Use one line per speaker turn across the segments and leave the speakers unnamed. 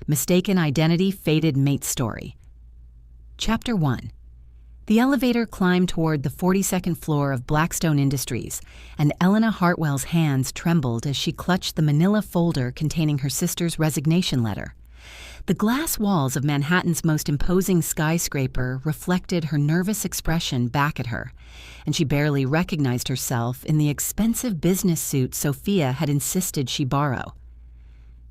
Mistaken Identity, Fated Mate Story. Chapter 1. The elevator climbed toward the 42nd floor of Blackstone Industries, and Elena Hartwell's hands trembled as she clutched the manila folder containing her sister's resignation letter. The glass walls of Manhattan's most imposing skyscraper reflected her nervous expression back at her, and she barely recognized herself in the expensive business suit Sophia had insisted she borrow.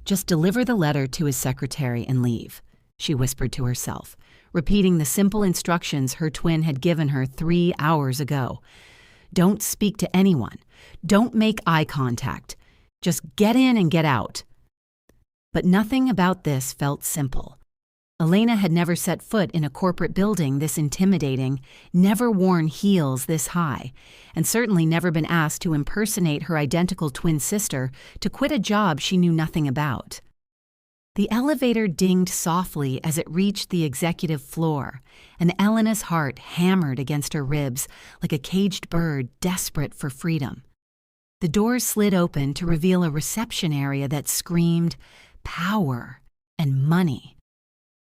"Just deliver the letter to his secretary and leave," she whispered to herself, repeating the simple instructions her twin had given her 3 hours ago. "Don't speak to anyone. Don't make eye contact. Just get in and get out." But nothing about this felt simple. Elena had never set foot in a corporate building this intimidating, never worn heels this high, and certainly never been asked to impersonate her identical twin sister to quit a job she knew nothing about. The elevator dinged softly as it reached the executive floor, and Elena's heart hammered against her ribs like a caged bird desperate for freedom. The doors slid open to reveal a reception area that screamed power and money.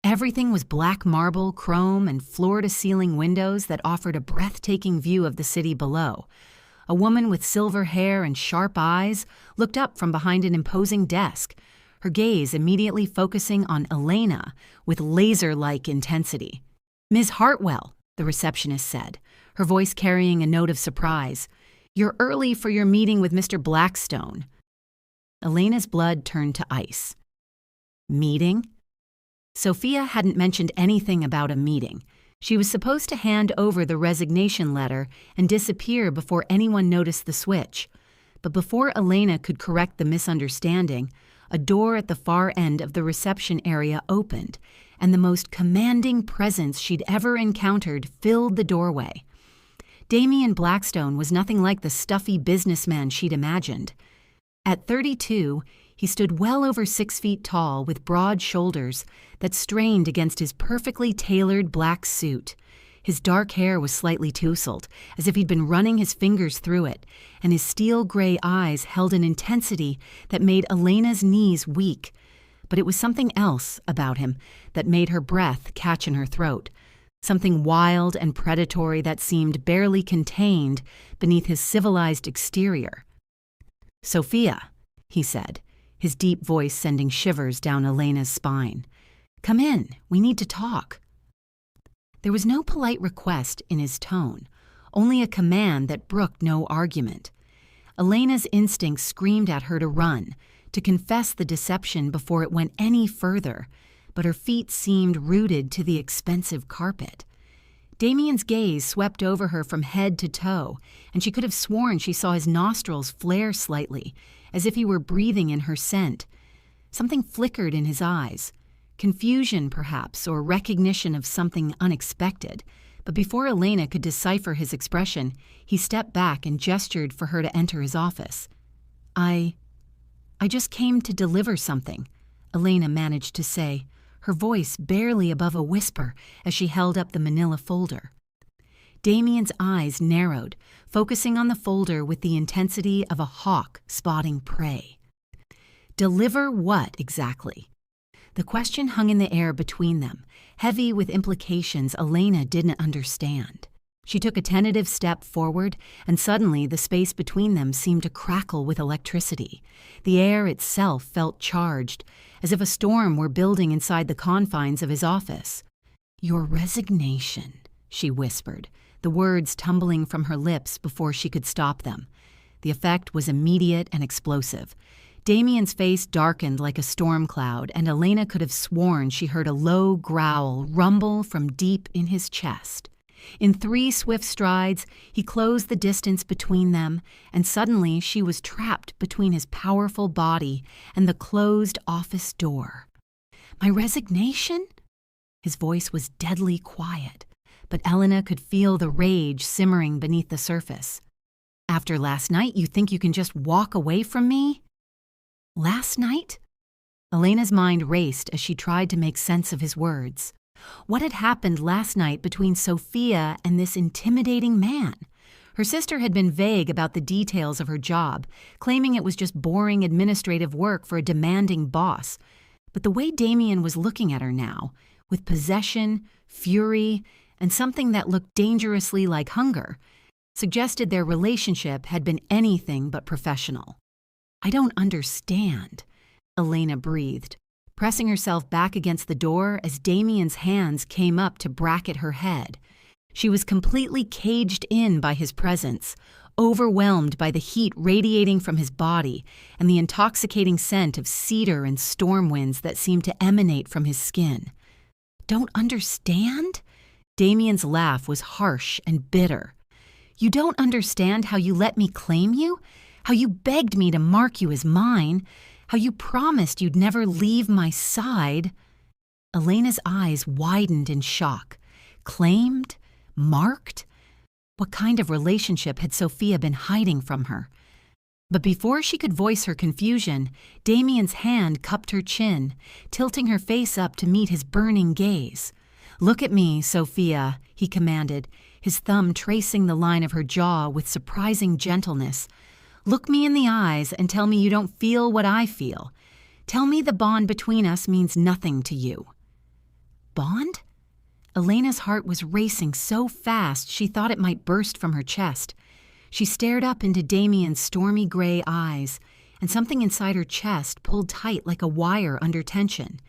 Everything was black marble, chrome, and floor-to-ceiling windows that offered a breathtaking view of the city below. A woman with silver hair and sharp eyes looked up from behind an imposing desk, her gaze immediately focusing on Elena with laser-like intensity. "Ms. Hartwell," the receptionist said, her voice carrying a note of surprise. "You're early for your meeting with Mr. Blackstone." Elena's blood turned to ice. Meeting? Sophia hadn't mentioned anything about a meeting. She was supposed to hand over the resignation letter and disappear before anyone noticed the switch. But before Elena could correct the misunderstanding, a door at the far end of the reception area opened, and the most commanding presence she'd ever encountered filled the doorway. Damian Blackstone was nothing like the stuffy businessman she'd imagined. At 32, he stood well over 6 feet tall with broad shoulders that strained against his perfectly tailored black suit. His dark hair was slightly tousled, as if he'd been running his fingers through it, and his steel-gray eyes held an intensity that made Elena's knees weak. But it was something else about him that made her breath catch in her throat, something wild and predatory that seemed barely contained beneath his civilized exterior. "Sophia," he said, his deep voice sending shivers down Elena's spine. "Come in, we need to talk." There was no polite request in his tone, only a command that brooked no argument. Elena's instincts screamed at her to run, to confess the deception before it went any further, but her feet seemed rooted to the expensive carpet. Damian's gaze swept over her from head to toe, and she could have sworn she saw his nostrils flare slightly, as if he were breathing in her scent. Something flickered in his eyes, confusion perhaps, or recognition of something unexpected. But before Elena could decipher his expression, he stepped back and gestured for her to enter his office. I just came to deliver something," Elena managed to say, her voice barely above a whisper as she held up the manila folder. Damian's eyes narrowed, focusing on the folder with the intensity of a hawk spotting prey. Deliver what exactly? The question hung in the air between them, heavy with implications Elena didn't understand. She took a tentative step forward, and suddenly the space between them seemed to crackle with electricity. The air itself felt charged, as if a storm were building inside the confines of his office. "Your resignation," she whispered, the words tumbling from her lips before she could stop them. The effect was immediate and explosive. Damian's face darkened like a storm cloud, and Elena could have sworn she heard a low growl rumble from deep in his chest. In 3 swift strides, he closed the distance between them, and suddenly she was trapped between his powerful body and the closed office door. "My resignation?" His voice was deadly quiet, but Elena could feel the rage simmering beneath the surface. "After last night, you think you can just walk away from me?" "Last night?" Elena's mind raced as she tried to make sense of his words. What had happened last night between Sophia and this intimidating man? Her sister had been vague about the details of her job, claiming it was just boring administrative work for a demanding boss. But the way Damien was looking at her now, with possession, fury, and something that looked dangerously like hunger, suggested their relationship had been anything but professional. "I don't understand," Elena breathed, pressing herself back against the door as Damien's hands came up to bracket her head. She was completely caged in by his presence, overwhelmed by the heat radiating from his body and the intoxicating scent of cedar and storm winds that seemed to emanate from his skin. "Don't understand?" Damien's laugh was harsh and bitter. "You don't understand how you let me claim you? How you begged me to mark you as mine? How you promised you'd never leave my side?" Elena's eyes widened in shock. Claimed? Marked? What kind of relationship had Sophia been hiding from her? But before she could voice her confusion, Damien's hand cupped her chin, tilting her face up to meet his burning gaze. "Look at me, Sophia," he commanded, his thumb tracing the line of her jaw with surprising gentleness. "Look me in the eyes and tell me you don't feel what I feel. Tell me the bond between us means nothing to you." Bond? Elena's heart was racing so fast she thought it might burst from her chest. She stared up into Damien's stormy gray eyes, and something inside her chest pulled tight like a wire under tension.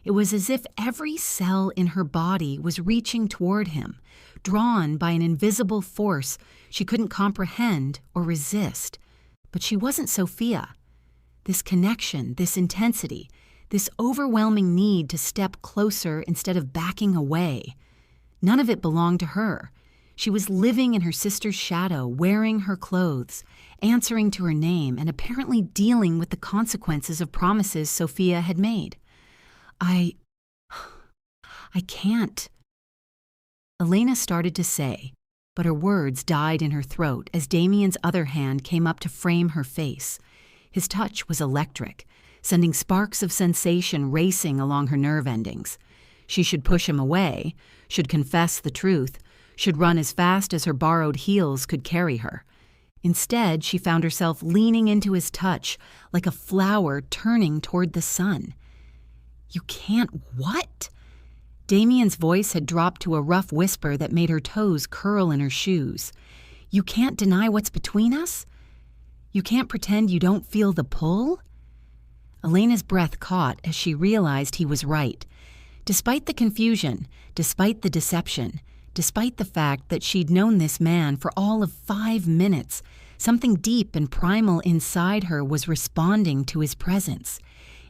It was as if every cell in her body was reaching toward him, drawn by an invisible force she couldn't comprehend or resist. But she wasn't Sophia. This connection, this intensity, this overwhelming need to step closer instead of backing away, none of it belonged to her. She was living in her sister's shadow, wearing her clothes, answering to her name, and apparently dealing with the consequences of promises Sophia had made. I can't," Elena started to say, but her words died in her throat as Damien's other hand came up to frame her face. His touch was electric, sending sparks of sensation racing along her nerve endings. She should push him away, should confess the truth, should run as fast as her borrowed heels could carry her. Instead, she found herself leaning into his touch like a flower turning toward the sun. "You can't what?" Damien's voice had dropped to a rough whisper that made her toes curl in her shoes. "You can't deny what's between us? You can't pretend you don't feel the pull?" Elena's breath caught as she realized he was right. Despite the confusion, despite the deception, despite the fact that she'd known this man for all of 5 minutes, something deep and primal inside her was responding to his presence.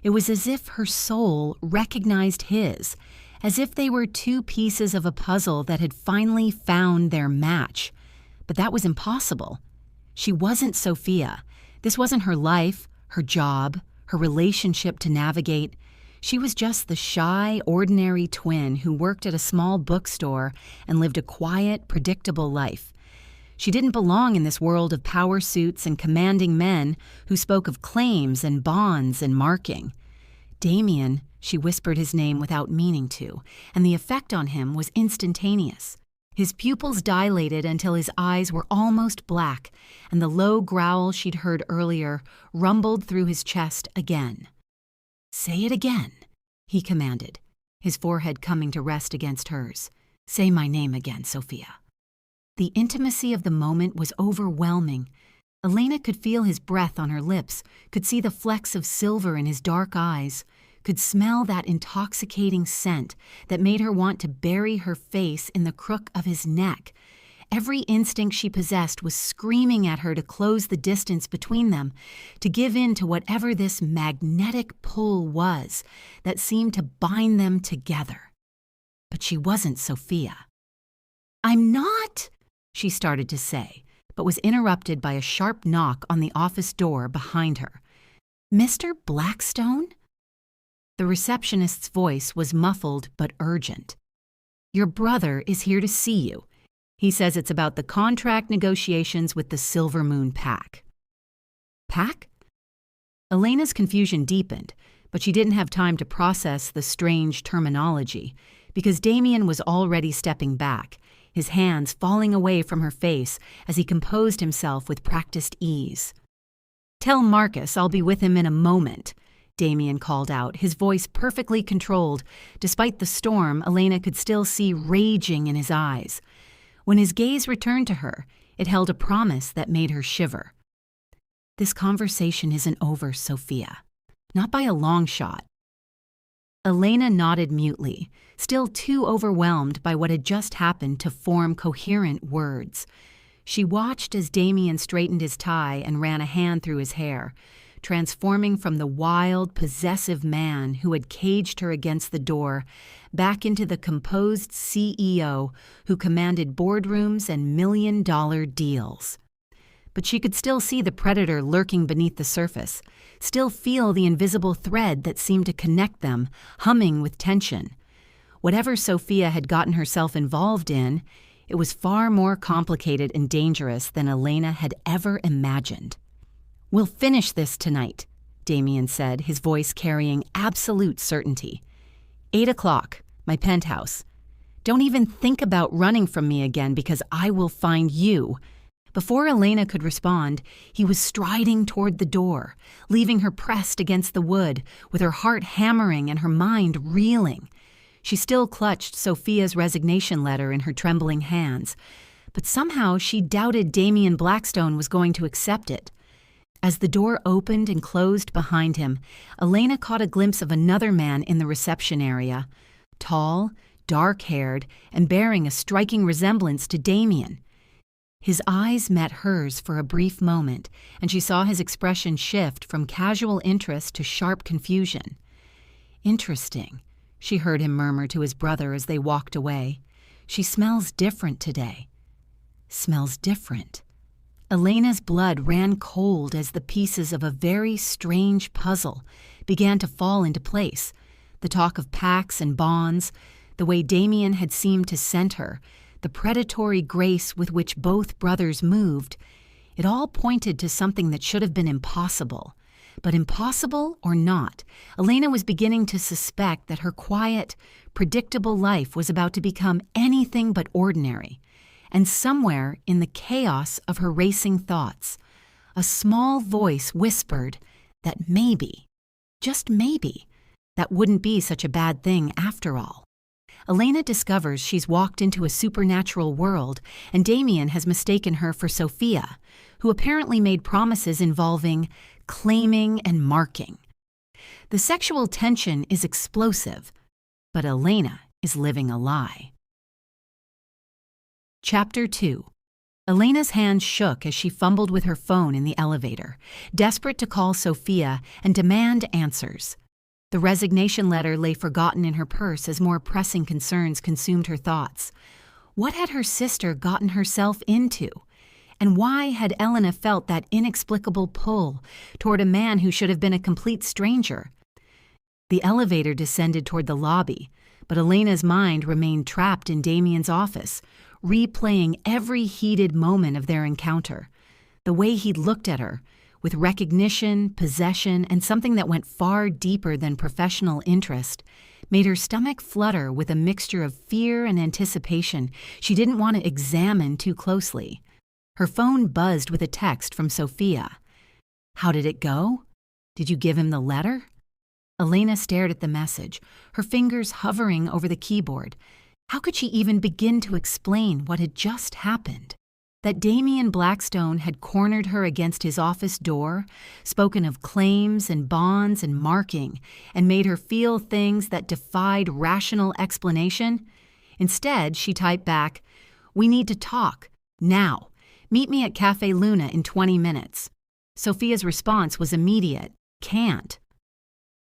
It was as if her soul recognized his, as if they were two pieces of a puzzle that had finally found their match. But that was impossible. She wasn't Sophia. This wasn't her life, her job, her relationship to navigate. She was just the shy, ordinary twin who worked at a small bookstore and lived a quiet, predictable life. She didn't belong in this world of power suits and commanding men who spoke of claims and bonds and marking. Damien, she whispered his name without meaning to, and the effect on him was instantaneous. His pupils dilated until his eyes were almost black, and the low growl she'd heard earlier rumbled through his chest again. "Say it again," he commanded, his forehead coming to rest against hers. "Say my name again, Sophia." The intimacy of the moment was overwhelming. Elena could feel his breath on her lips, could see the flecks of silver in his dark eyes, could smell that intoxicating scent that made her want to bury her face in the crook of his neck. Every instinct she possessed was screaming at her to close the distance between them, to give in to whatever this magnetic pull was that seemed to bind them together. But she wasn't Sophia. "I'm not," she started to say, but was interrupted by a sharp knock on the office door behind her. "Mr. Blackstone?" The receptionist's voice was muffled but urgent. "Your brother is here to see you. He says it's about the contract negotiations with the Silver Moon Pack." "Pack?" Elena's confusion deepened, but she didn't have time to process the strange terminology, because Damien was already stepping back, his hands falling away from her face as he composed himself with practiced ease. "Tell Marcus I'll be with him in a moment." Damien called out, his voice perfectly controlled. Despite the storm, Elena could still see raging in his eyes. When his gaze returned to her, it held a promise that made her shiver. "This conversation isn't over, Sophia. Not by a long shot." Elena nodded mutely, still too overwhelmed by what had just happened to form coherent words. She watched as Damien straightened his tie and ran a hand through his hair, transforming from the wild, possessive man who had caged her against the door back into the composed CEO who commanded boardrooms and million-dollar deals. But she could still see the predator lurking beneath the surface, still feel the invisible thread that seemed to connect them, humming with tension. Whatever Sophia had gotten herself involved in, it was far more complicated and dangerous than Elena had ever imagined. "We'll finish this tonight," Damien said, his voice carrying absolute certainty. 8:00, my penthouse. Don't even think about running from me again because I will find you. Before Elena could respond, he was striding toward the door, leaving her pressed against the wood, with her heart hammering and her mind reeling. She still clutched Sophia's resignation letter in her trembling hands, but somehow she doubted Damien Blackstone was going to accept it. As the door opened and closed behind him, Elena caught a glimpse of another man in the reception area, tall, dark-haired, and bearing a striking resemblance to Damien. His eyes met hers for a brief moment, and she saw his expression shift from casual interest to sharp confusion. "Interesting," she heard him murmur to his brother as they walked away. "She smells different today." Smells different. Elena's blood ran cold as the pieces of a very strange puzzle began to fall into place. The talk of pacts and bonds, the way Damien had seemed to scent her, the predatory grace with which both brothers moved, it all pointed to something that should have been impossible. But impossible or not, Elena was beginning to suspect that her quiet, predictable life was about to become anything but ordinary. And somewhere in the chaos of her racing thoughts, a small voice whispered that maybe, just maybe, that wouldn't be such a bad thing after all. Elena discovers she's walked into a supernatural world, and Damien has mistaken her for Sophia, who apparently made promises involving claiming and marking. The sexual tension is explosive, but Elena is living a lie. Chapter 2. Elena's hands shook as she fumbled with her phone in the elevator, desperate to call Sophia and demand answers. The resignation letter lay forgotten in her purse as more pressing concerns consumed her thoughts. What had her sister gotten herself into? And why had Elena felt that inexplicable pull toward a man who should have been a complete stranger? The elevator descended toward the lobby, but Elena's mind remained trapped in Damien's office, replaying every heated moment of their encounter. The way he'd looked at her, with recognition, possession, and something that went far deeper than professional interest, made her stomach flutter with a mixture of fear and anticipation she didn't want to examine too closely. Her phone buzzed with a text from Sophia. "How did it go? Did you give him the letter?" Elena stared at the message, her fingers hovering over the keyboard. How could she even begin to explain what had just happened? That Damien Blackstone had cornered her against his office door, spoken of claims and bonds and marking, and made her feel things that defied rational explanation? Instead, she typed back, "We need to talk, now. Meet me at Cafe Luna in 20 minutes. Sophia's response was immediate, "Can't."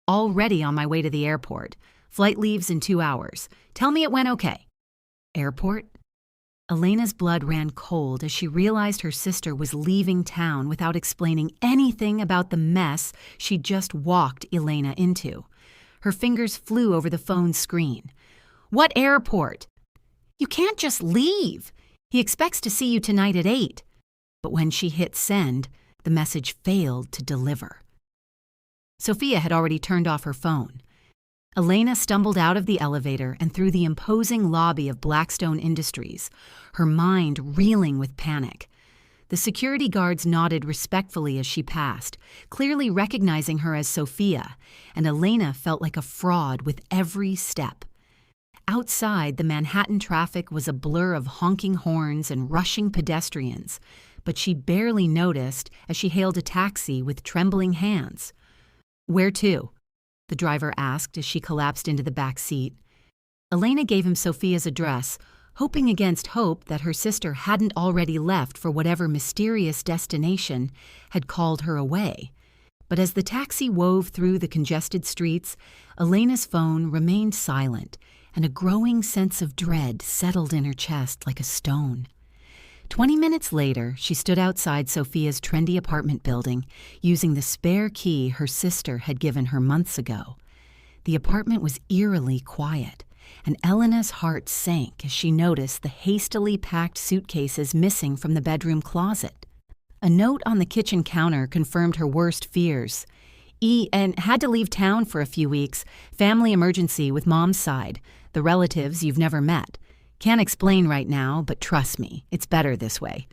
"Already on my way to the airport. Flight leaves in 2 hours. Tell me it went okay." Airport? Elena's blood ran cold as she realized her sister was leaving town without explaining anything about the mess she'd just walked Elena into. Her fingers flew over the phone's screen. "What airport?" "You can't just leave. He expects to see you tonight at 8. But when she hit send, the message failed to deliver. Sophia had already turned off her phone. Elena stumbled out of the elevator and through the imposing lobby of Blackstone Industries, her mind reeling with panic. The security guards nodded respectfully as she passed, clearly recognizing her as Sophia, and Elena felt like a fraud with every step. Outside, the Manhattan traffic was a blur of honking horns and rushing pedestrians, but she barely noticed as she hailed a taxi with trembling hands. "Where to?" the driver asked as she collapsed into the back seat. Elena gave him Sophia's address, hoping against hope that her sister hadn't already left for whatever mysterious destination had called her away. But as the taxi wove through the congested streets, Elena's phone remained silent, and a growing sense of dread settled in her chest like a stone. 20 minutes later, she stood outside Sophia's trendy apartment building, using the spare key her sister had given her months ago. The apartment was eerily quiet, and Elena's heart sank as she noticed the hastily packed suitcases missing from the bedroom closet. A note on the kitchen counter confirmed her worst fears. And had to leave town for a few weeks. Family emergency with Mom's side. The relatives you've never met. Can't explain right now, but trust me, it's better this way.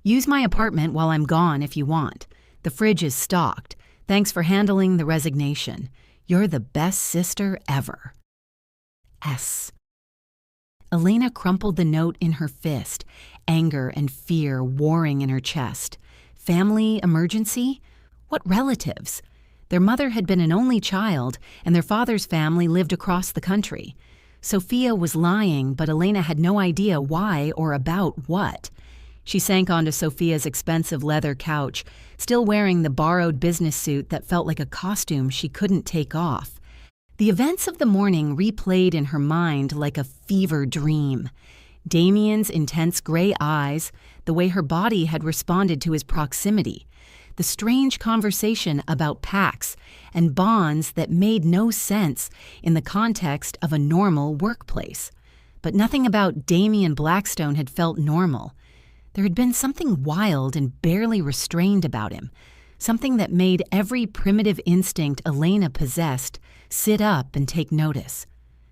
Use my apartment while I'm gone if you want. The fridge is stocked. Thanks for handling the resignation. You're the best sister ever. S. Elena crumpled the note in her fist, anger and fear warring in her chest. Family emergency? What relatives? Their mother had been an only child, and their father's family lived across the country. Sophia was lying, but Elena had no idea why or about what. She sank onto Sophia's expensive leather couch, still wearing the borrowed business suit that felt like a costume she couldn't take off. The events of the morning replayed in her mind like a fever dream. Damien's intense gray eyes, the way her body had responded to his proximity, the strange conversation about pacts and bonds that made no sense in the context of a normal workplace. But nothing about Damien Blackstone had felt normal. There had been something wild and barely restrained about him, something that made every primitive instinct Elena possessed sit up and take notice.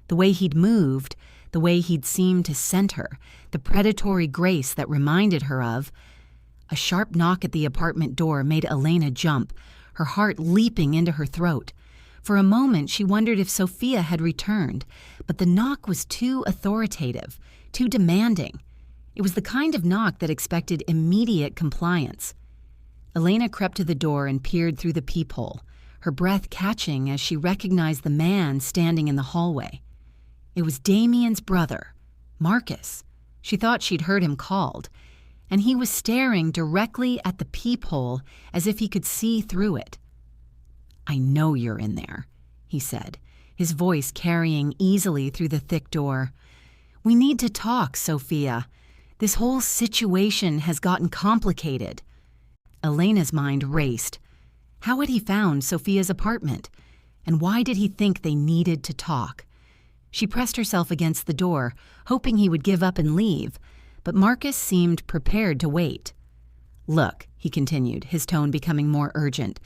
The way he'd moved, the way he'd seemed to scent her, the predatory grace that reminded her of. A sharp knock at the apartment door made Elena jump, her heart leaping into her throat. For a moment, she wondered if Sophia had returned, but the knock was too authoritative, too demanding. It was the kind of knock that expected immediate compliance. Elena crept to the door and peered through the peephole, her breath catching as she recognized the man standing in the hallway. It was Damien's brother, Marcus. She thought she'd heard him called, and he was staring directly at the peephole as if he could see through it. "I know you're in there," he said, his voice carrying easily through the thick door. "We need to talk, Sophia. This whole situation has gotten complicated." Elena's mind raced. How had he found Sophia's apartment? And why did he think they needed to talk? She pressed herself against the door, hoping he would give up and leave, but Marcus seemed prepared to wait. "Look," he continued, his tone becoming more urgent,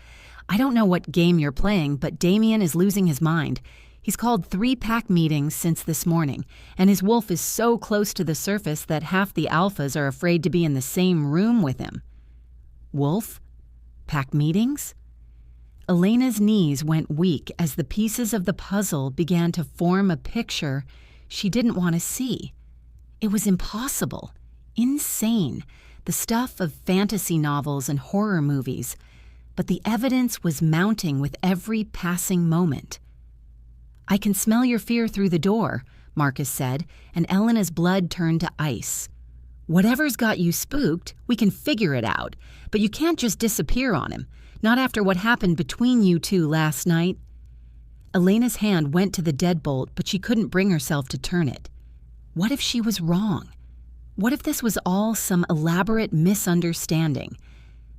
"I don't know what game you're playing, but Damien is losing his mind. He's called 3 pack meetings since this morning, and his wolf is so close to the surface that half the alphas are afraid to be in the same room with him." Wolf? Pack meetings? Elena's knees went weak as the pieces of the puzzle began to form a picture she didn't want to see. It was impossible, insane, the stuff of fantasy novels and horror movies, but the evidence was mounting with every passing moment. "I can smell your fear through the door," Marcus said, and Elena's blood turned to ice. "Whatever's got you spooked, we can figure it out, but you can't just disappear on him, not after what happened between you two last night." Elena's hand went to the deadbolt, but she couldn't bring herself to turn it. What if she was wrong? What if this was all some elaborate misunderstanding?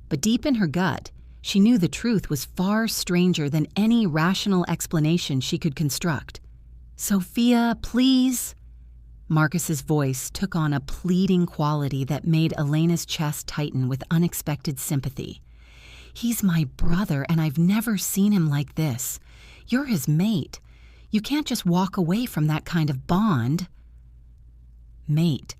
But deep in her gut, she knew the truth was far stranger than any rational explanation she could construct. "Sophia, please." Marcus's voice took on a pleading quality that made Elena's chest tighten with unexpected sympathy. "He's my brother, and I've never seen him like this. You're his mate. You can't just walk away from that kind of bond." Mate.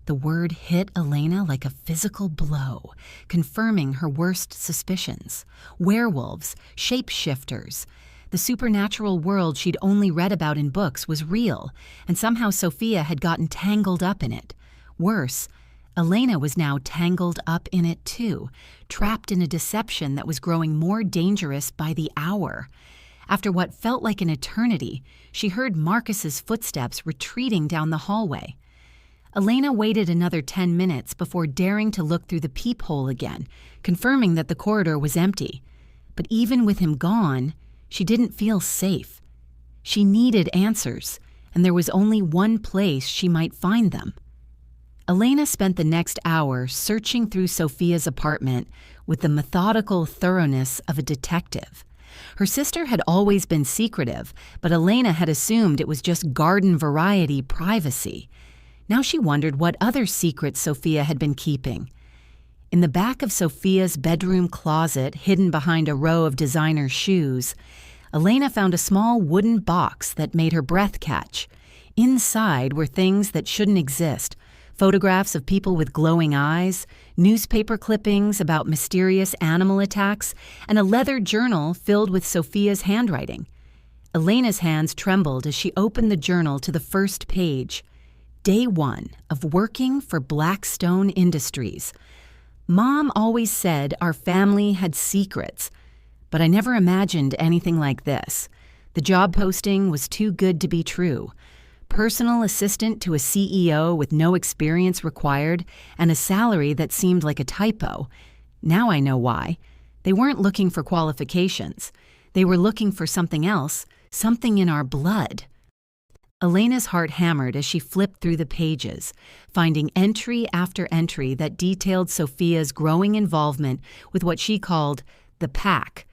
The word hit Elena like a physical blow, confirming her worst suspicions. Werewolves, shapeshifters. The supernatural world she'd only read about in books was real, and somehow Sophia had gotten tangled up in it. Worse, Elena was now tangled up in it too, trapped in a deception that was growing more dangerous by the hour. After what felt like an eternity, she heard Marcus's footsteps retreating down the hallway. Elena waited another 10 minutes before daring to look through the peephole again, confirming that the corridor was empty. But even with him gone, she didn't feel safe. She needed answers, and there was only one place she might find them. Elena spent the next hour searching through Sophia's apartment with the methodical thoroughness of a detective. Her sister had always been secretive, but Elena had assumed it was just garden-variety privacy. Now she wondered what other secrets Sophia had been keeping. In the back of Sophia's bedroom closet, hidden behind a row of designer shoes, Elena found a small wooden box that made her breath catch. Inside were things that shouldn't exist: photographs of people with glowing eyes, newspaper clippings about mysterious animal attacks, and a leather journal filled with Sophia's handwriting. Elena's hands trembled as she opened the journal to the first page. Day 1 of working for Blackstone Industries. Mom always said our family had secrets, but I never imagined anything like this. The job posting was too good to be true. Personal assistant to a CEO with no experience required and a salary that seemed like a typo. Now I know why. They weren't looking for qualifications. They were looking for something else, something in our blood. Elena's heart hammered as she flipped through the pages, finding entry after entry that detailed Sophia's growing involvement with what she called the pack.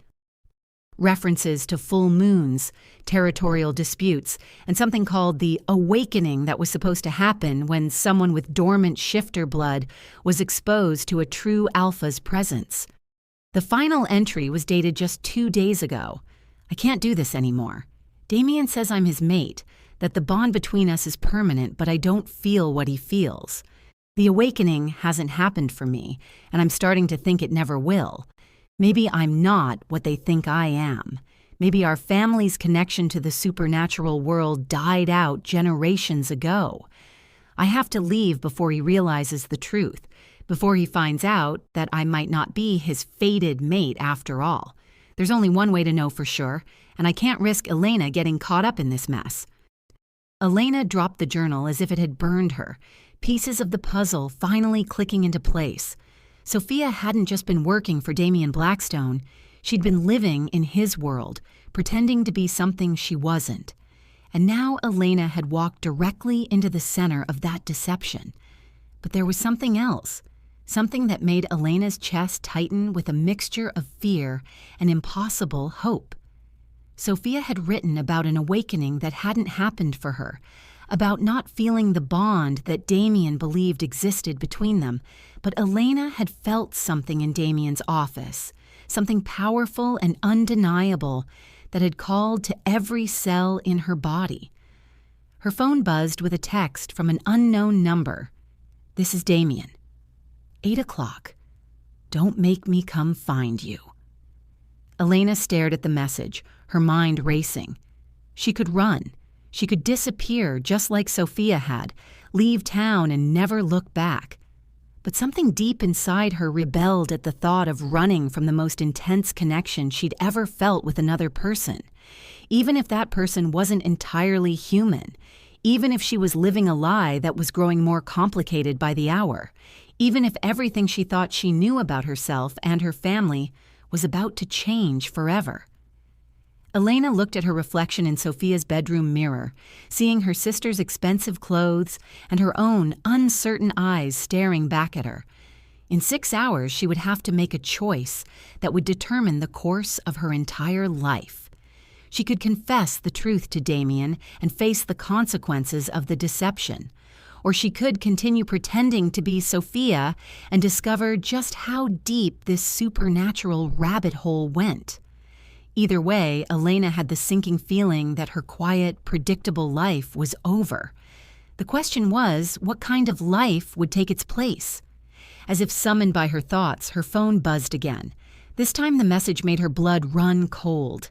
References to full moons, territorial disputes, and something called the awakening that was supposed to happen when someone with dormant shifter blood was exposed to a true alpha's presence. The final entry was dated just 2 days ago. I can't do this anymore. Damien says I'm his mate, that the bond between us is permanent, but I don't feel what he feels. The awakening hasn't happened for me, and I'm starting to think it never will. Maybe I'm not what they think I am. Maybe our family's connection to the supernatural world died out generations ago. I have to leave before he realizes the truth, before he finds out that I might not be his fated mate after all. There's only one way to know for sure, and I can't risk Elena getting caught up in this mess. Elena dropped the journal as if it had burned her, pieces of the puzzle finally clicking into place. Sophia hadn't just been working for Damien Blackstone. She'd been living in his world, pretending to be something she wasn't. And now Elena had walked directly into the center of that deception. But there was something else, something that made Elena's chest tighten with a mixture of fear and impossible hope. Sophia had written about an awakening that hadn't happened for her, about not feeling the bond that Damien believed existed between them, but Elena had felt something in Damien's office, something powerful and undeniable that had called to every cell in her body. Her phone buzzed with a text from an unknown number. This is Damien. 8 o'clock. Don't make me come find you. Elena stared at the message, her mind racing. She could run. She could disappear just like Sophia had, leave town and never look back. But something deep inside her rebelled at the thought of running from the most intense connection she'd ever felt with another person. Even if that person wasn't entirely human, even if she was living a lie that was growing more complicated by the hour, even if everything she thought she knew about herself and her family was about to change forever. Elena looked at her reflection in Sophia's bedroom mirror, seeing her sister's expensive clothes and her own uncertain eyes staring back at her. In 6 hours, she would have to make a choice that would determine the course of her entire life. She could confess the truth to Damien and face the consequences of the deception, or she could continue pretending to be Sophia and discover just how deep this supernatural rabbit hole went. Either way, Elena had the sinking feeling that her quiet, predictable life was over. The question was, what kind of life would take its place? As if summoned by her thoughts, her phone buzzed again. This time the message made her blood run cold.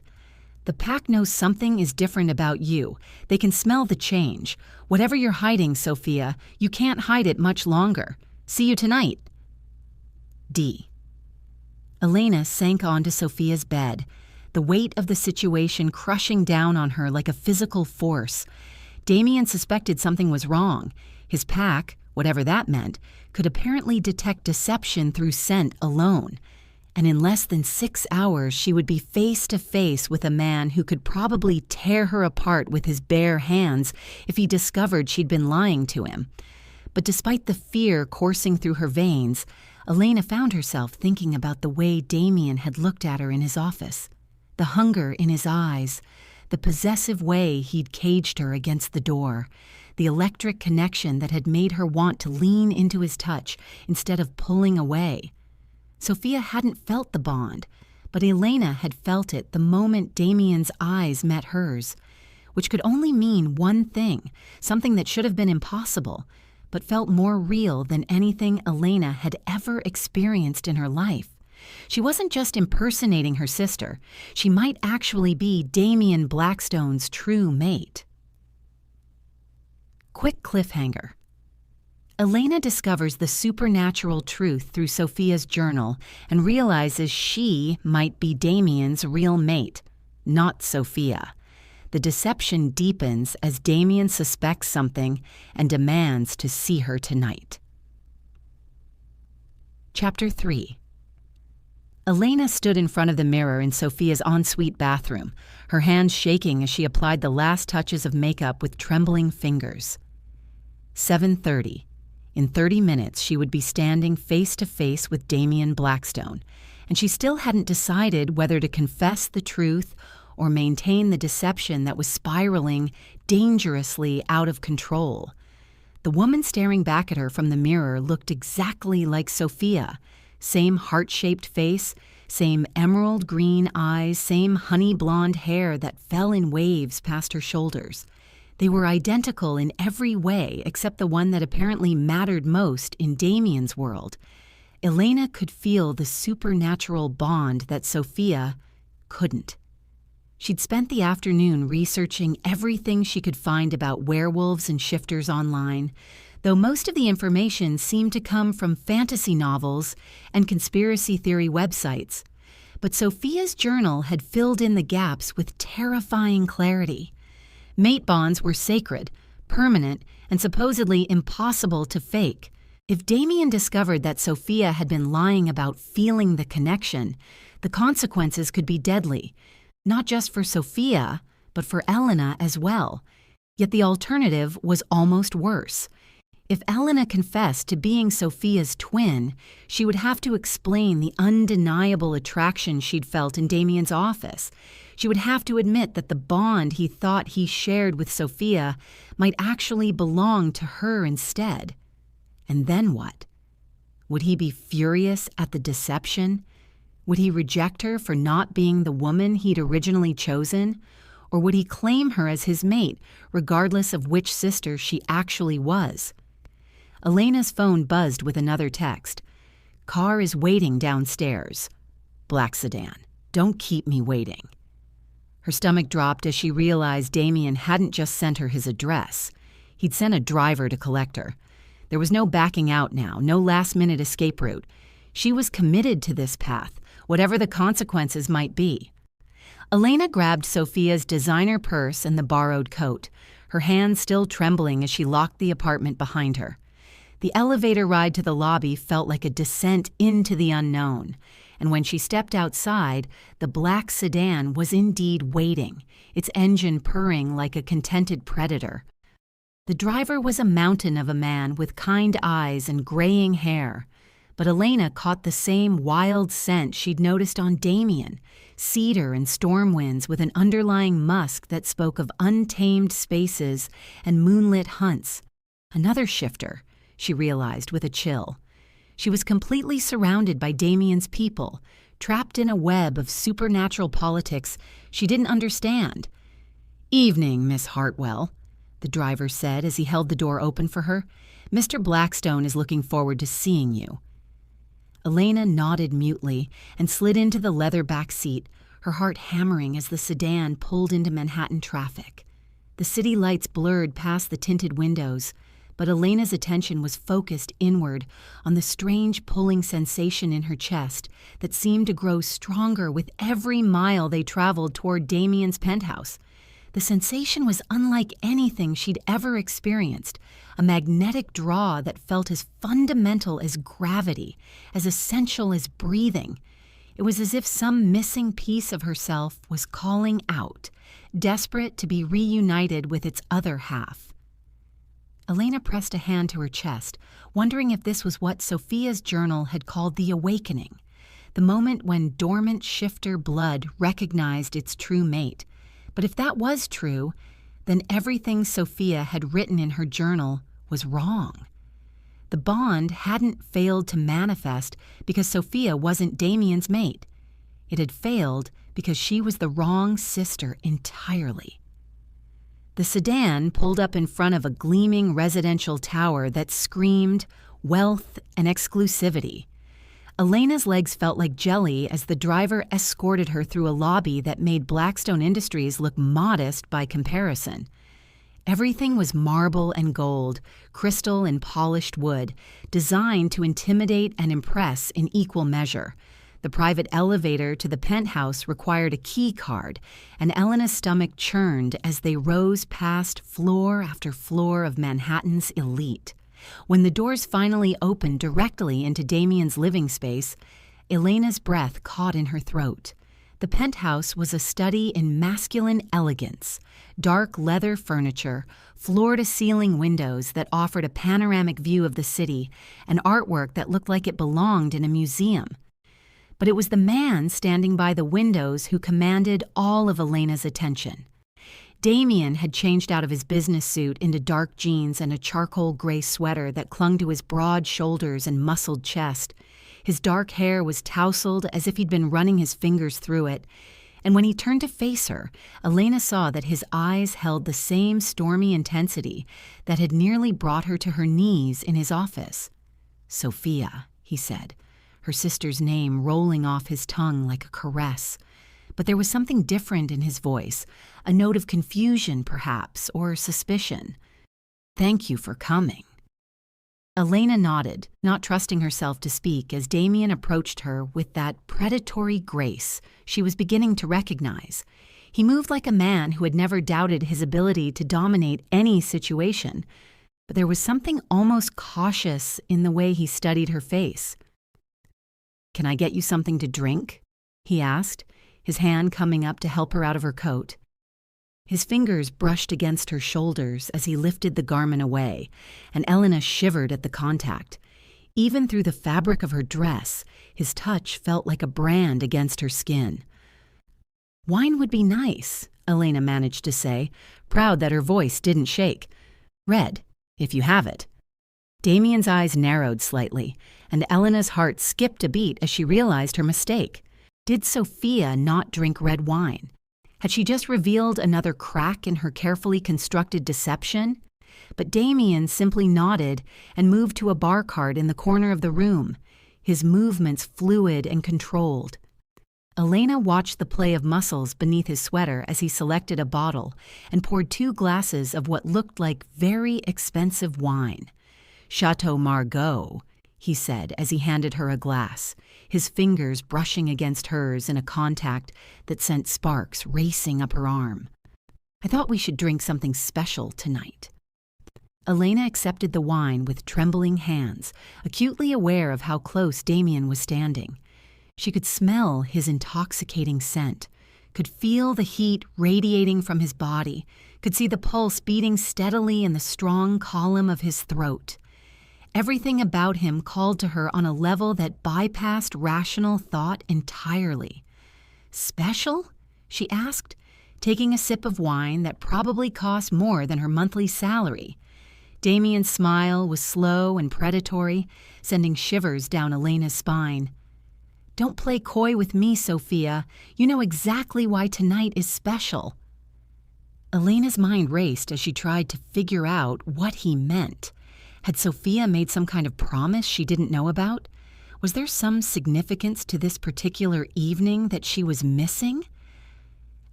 The pack knows something is different about you. They can smell the change. Whatever you're hiding, Sophia, you can't hide it much longer. See you tonight. D. Elena sank onto Sophia's bed, the weight of the situation crushing down on her like a physical force. Damien suspected something was wrong. His pack, whatever that meant, could apparently detect deception through scent alone. And in less than 6 hours, she would be face to face with a man who could probably tear her apart with his bare hands if he discovered she'd been lying to him. But despite the fear coursing through her veins, Elena found herself thinking about the way Damien had looked at her in his office, the hunger in his eyes, the possessive way he'd caged her against the door, the electric connection that had made her want to lean into his touch instead of pulling away. Sophia hadn't felt the bond, but Elena had felt it the moment Damien's eyes met hers, which could only mean one thing, something that should have been impossible, but felt more real than anything Elena had ever experienced in her life. She wasn't just impersonating her sister. She might actually be Damien Blackstone's true mate. Quick cliffhanger. Elena discovers the supernatural truth through Sophia's journal and realizes she might be Damien's real mate, not Sophia. The deception deepens as Damien suspects something and demands to see her tonight. Chapter 3. Elena stood in front of the mirror in Sophia's ensuite bathroom, her hands shaking as she applied the last touches of makeup with trembling fingers. 7:30. In 30 minutes, she would be standing face to face with Damien Blackstone, and she still hadn't decided whether to confess the truth or maintain the deception that was spiraling dangerously out of control. The woman staring back at her from the mirror looked exactly like Sophia. Same heart-shaped face, same emerald green eyes, same honey blonde hair that fell in waves past her shoulders. They were identical in every way except the one that apparently mattered most in Damien's world. Elena could feel the supernatural bond that Sophia couldn't. She'd spent the afternoon researching everything she could find about werewolves and shifters online, though most of the information seemed to come from fantasy novels and conspiracy theory websites. But Sophia's journal had filled in the gaps with terrifying clarity. Mate bonds were sacred, permanent, and supposedly impossible to fake. If Damien discovered that Sophia had been lying about feeling the connection, the consequences could be deadly, not just for Sophia, but for Elena as well. Yet the alternative was almost worse. If Elena confessed to being Sophia's twin, she would have to explain the undeniable attraction she'd felt in Damien's office. She would have to admit that the bond he thought he shared with Sophia might actually belong to her instead. And then what? Would he be furious at the deception? Would he reject her for not being the woman he'd originally chosen? Or would he claim her as his mate, regardless of which sister she actually was? Elena's phone buzzed with another text. "Car is waiting downstairs. Black sedan. Don't keep me waiting." Her stomach dropped as she realized Damien hadn't just sent her his address. He'd sent a driver to collect her. There was no backing out now, no last-minute escape route. She was committed to this path, whatever the consequences might be. Elena grabbed Sophia's designer purse and the borrowed coat, her hands still trembling as she locked the apartment behind her. The elevator ride to the lobby felt like a descent into the unknown, and when she stepped outside, the black sedan was indeed waiting, its engine purring like a contented predator. The driver was a mountain of a man with kind eyes and graying hair, but Elena caught the same wild scent she'd noticed on Damien, cedar and storm winds with an underlying musk that spoke of untamed spaces and moonlit hunts. Another shifter, she realized with a chill. She was completely surrounded by Damien's people, trapped in a web of supernatural politics she didn't understand. "Evening, Miss Hartwell." the driver said as he held the door open for her. "Mr. Blackstone is looking forward to seeing you." Elena nodded mutely and slid into the leather back seat, her heart hammering as the sedan pulled into Manhattan traffic. The city lights blurred past the tinted windows, but Elena's attention was focused inward on the strange pulling sensation in her chest that seemed to grow stronger with every mile they traveled toward Damien's penthouse. The sensation was unlike anything she'd ever experienced, a magnetic draw that felt as fundamental as gravity, as essential as breathing. It was as if some missing piece of herself was calling out, desperate to be reunited with its other half. Elena pressed a hand to her chest, wondering if this was what Sophia's journal had called the awakening, the moment when dormant shifter blood recognized its true mate. But if that was true, then everything Sophia had written in her journal was wrong. The bond hadn't failed to manifest because Sophia wasn't Damien's mate. It had failed because she was the wrong sister entirely. The sedan pulled up in front of a gleaming residential tower that screamed wealth and exclusivity. Elena's legs felt like jelly as the driver escorted her through a lobby that made Blackstone Industries look modest by comparison. Everything was marble and gold, crystal and polished wood, designed to intimidate and impress in equal measure. The private elevator to the penthouse required a key card, and Elena's stomach churned as they rose past floor after floor of Manhattan's elite. When the doors finally opened directly into Damien's living space, Elena's breath caught in her throat. The penthouse was a study in masculine elegance, dark leather furniture, floor-to-ceiling windows that offered a panoramic view of the city, and artwork that looked like it belonged in a museum. But it was the man standing by the windows who commanded all of Elena's attention. Damien had changed out of his business suit into dark jeans and a charcoal gray sweater that clung to his broad shoulders and muscled chest. His dark hair was tousled as if he'd been running his fingers through it, and when he turned to face her, Elena saw that his eyes held the same stormy intensity that had nearly brought her to her knees in his office. "Sophia," he said, her sister's name rolling off his tongue like a caress. But there was something different in his voice, a note of confusion, perhaps, or suspicion. "Thank you for coming." Elena nodded, not trusting herself to speak as Damien approached her with that predatory grace she was beginning to recognize. He moved like a man who had never doubted his ability to dominate any situation, but there was something almost cautious in the way he studied her face. "Can I get you something to drink?" he asked, his hand coming up to help her out of her coat. His fingers brushed against her shoulders as he lifted the garment away, and Elena shivered at the contact. Even through the fabric of her dress, his touch felt like a brand against her skin. "Wine would be nice," Elena managed to say, proud that her voice didn't shake. "Red, if you have it." Damien's eyes narrowed slightly, and Elena's heart skipped a beat as she realized her mistake. Did Sophia not drink red wine? Had she just revealed another crack in her carefully constructed deception? But Damien simply nodded and moved to a bar cart in the corner of the room, his movements fluid and controlled. Elena watched the play of muscles beneath his sweater as he selected a bottle and poured 2 glasses of what looked like very expensive wine. "Chateau Margaux," he said as he handed her a glass, his fingers brushing against hers in a contact that sent sparks racing up her arm. "I thought we should drink something special tonight." Elena accepted the wine with trembling hands, acutely aware of how close Damien was standing. She could smell his intoxicating scent, could feel the heat radiating from his body, could see the pulse beating steadily in the strong column of his throat. Everything about him called to her on a level that bypassed rational thought entirely. "Special?" she asked, taking a sip of wine that probably cost more than her monthly salary. Damien's smile was slow and predatory, sending shivers down Elena's spine. "Don't play coy with me, Sophia. You know exactly why tonight is special." Elena's mind raced as she tried to figure out what he meant. Had Sophia made some kind of promise she didn't know about? Was there some significance to this particular evening that she was missing?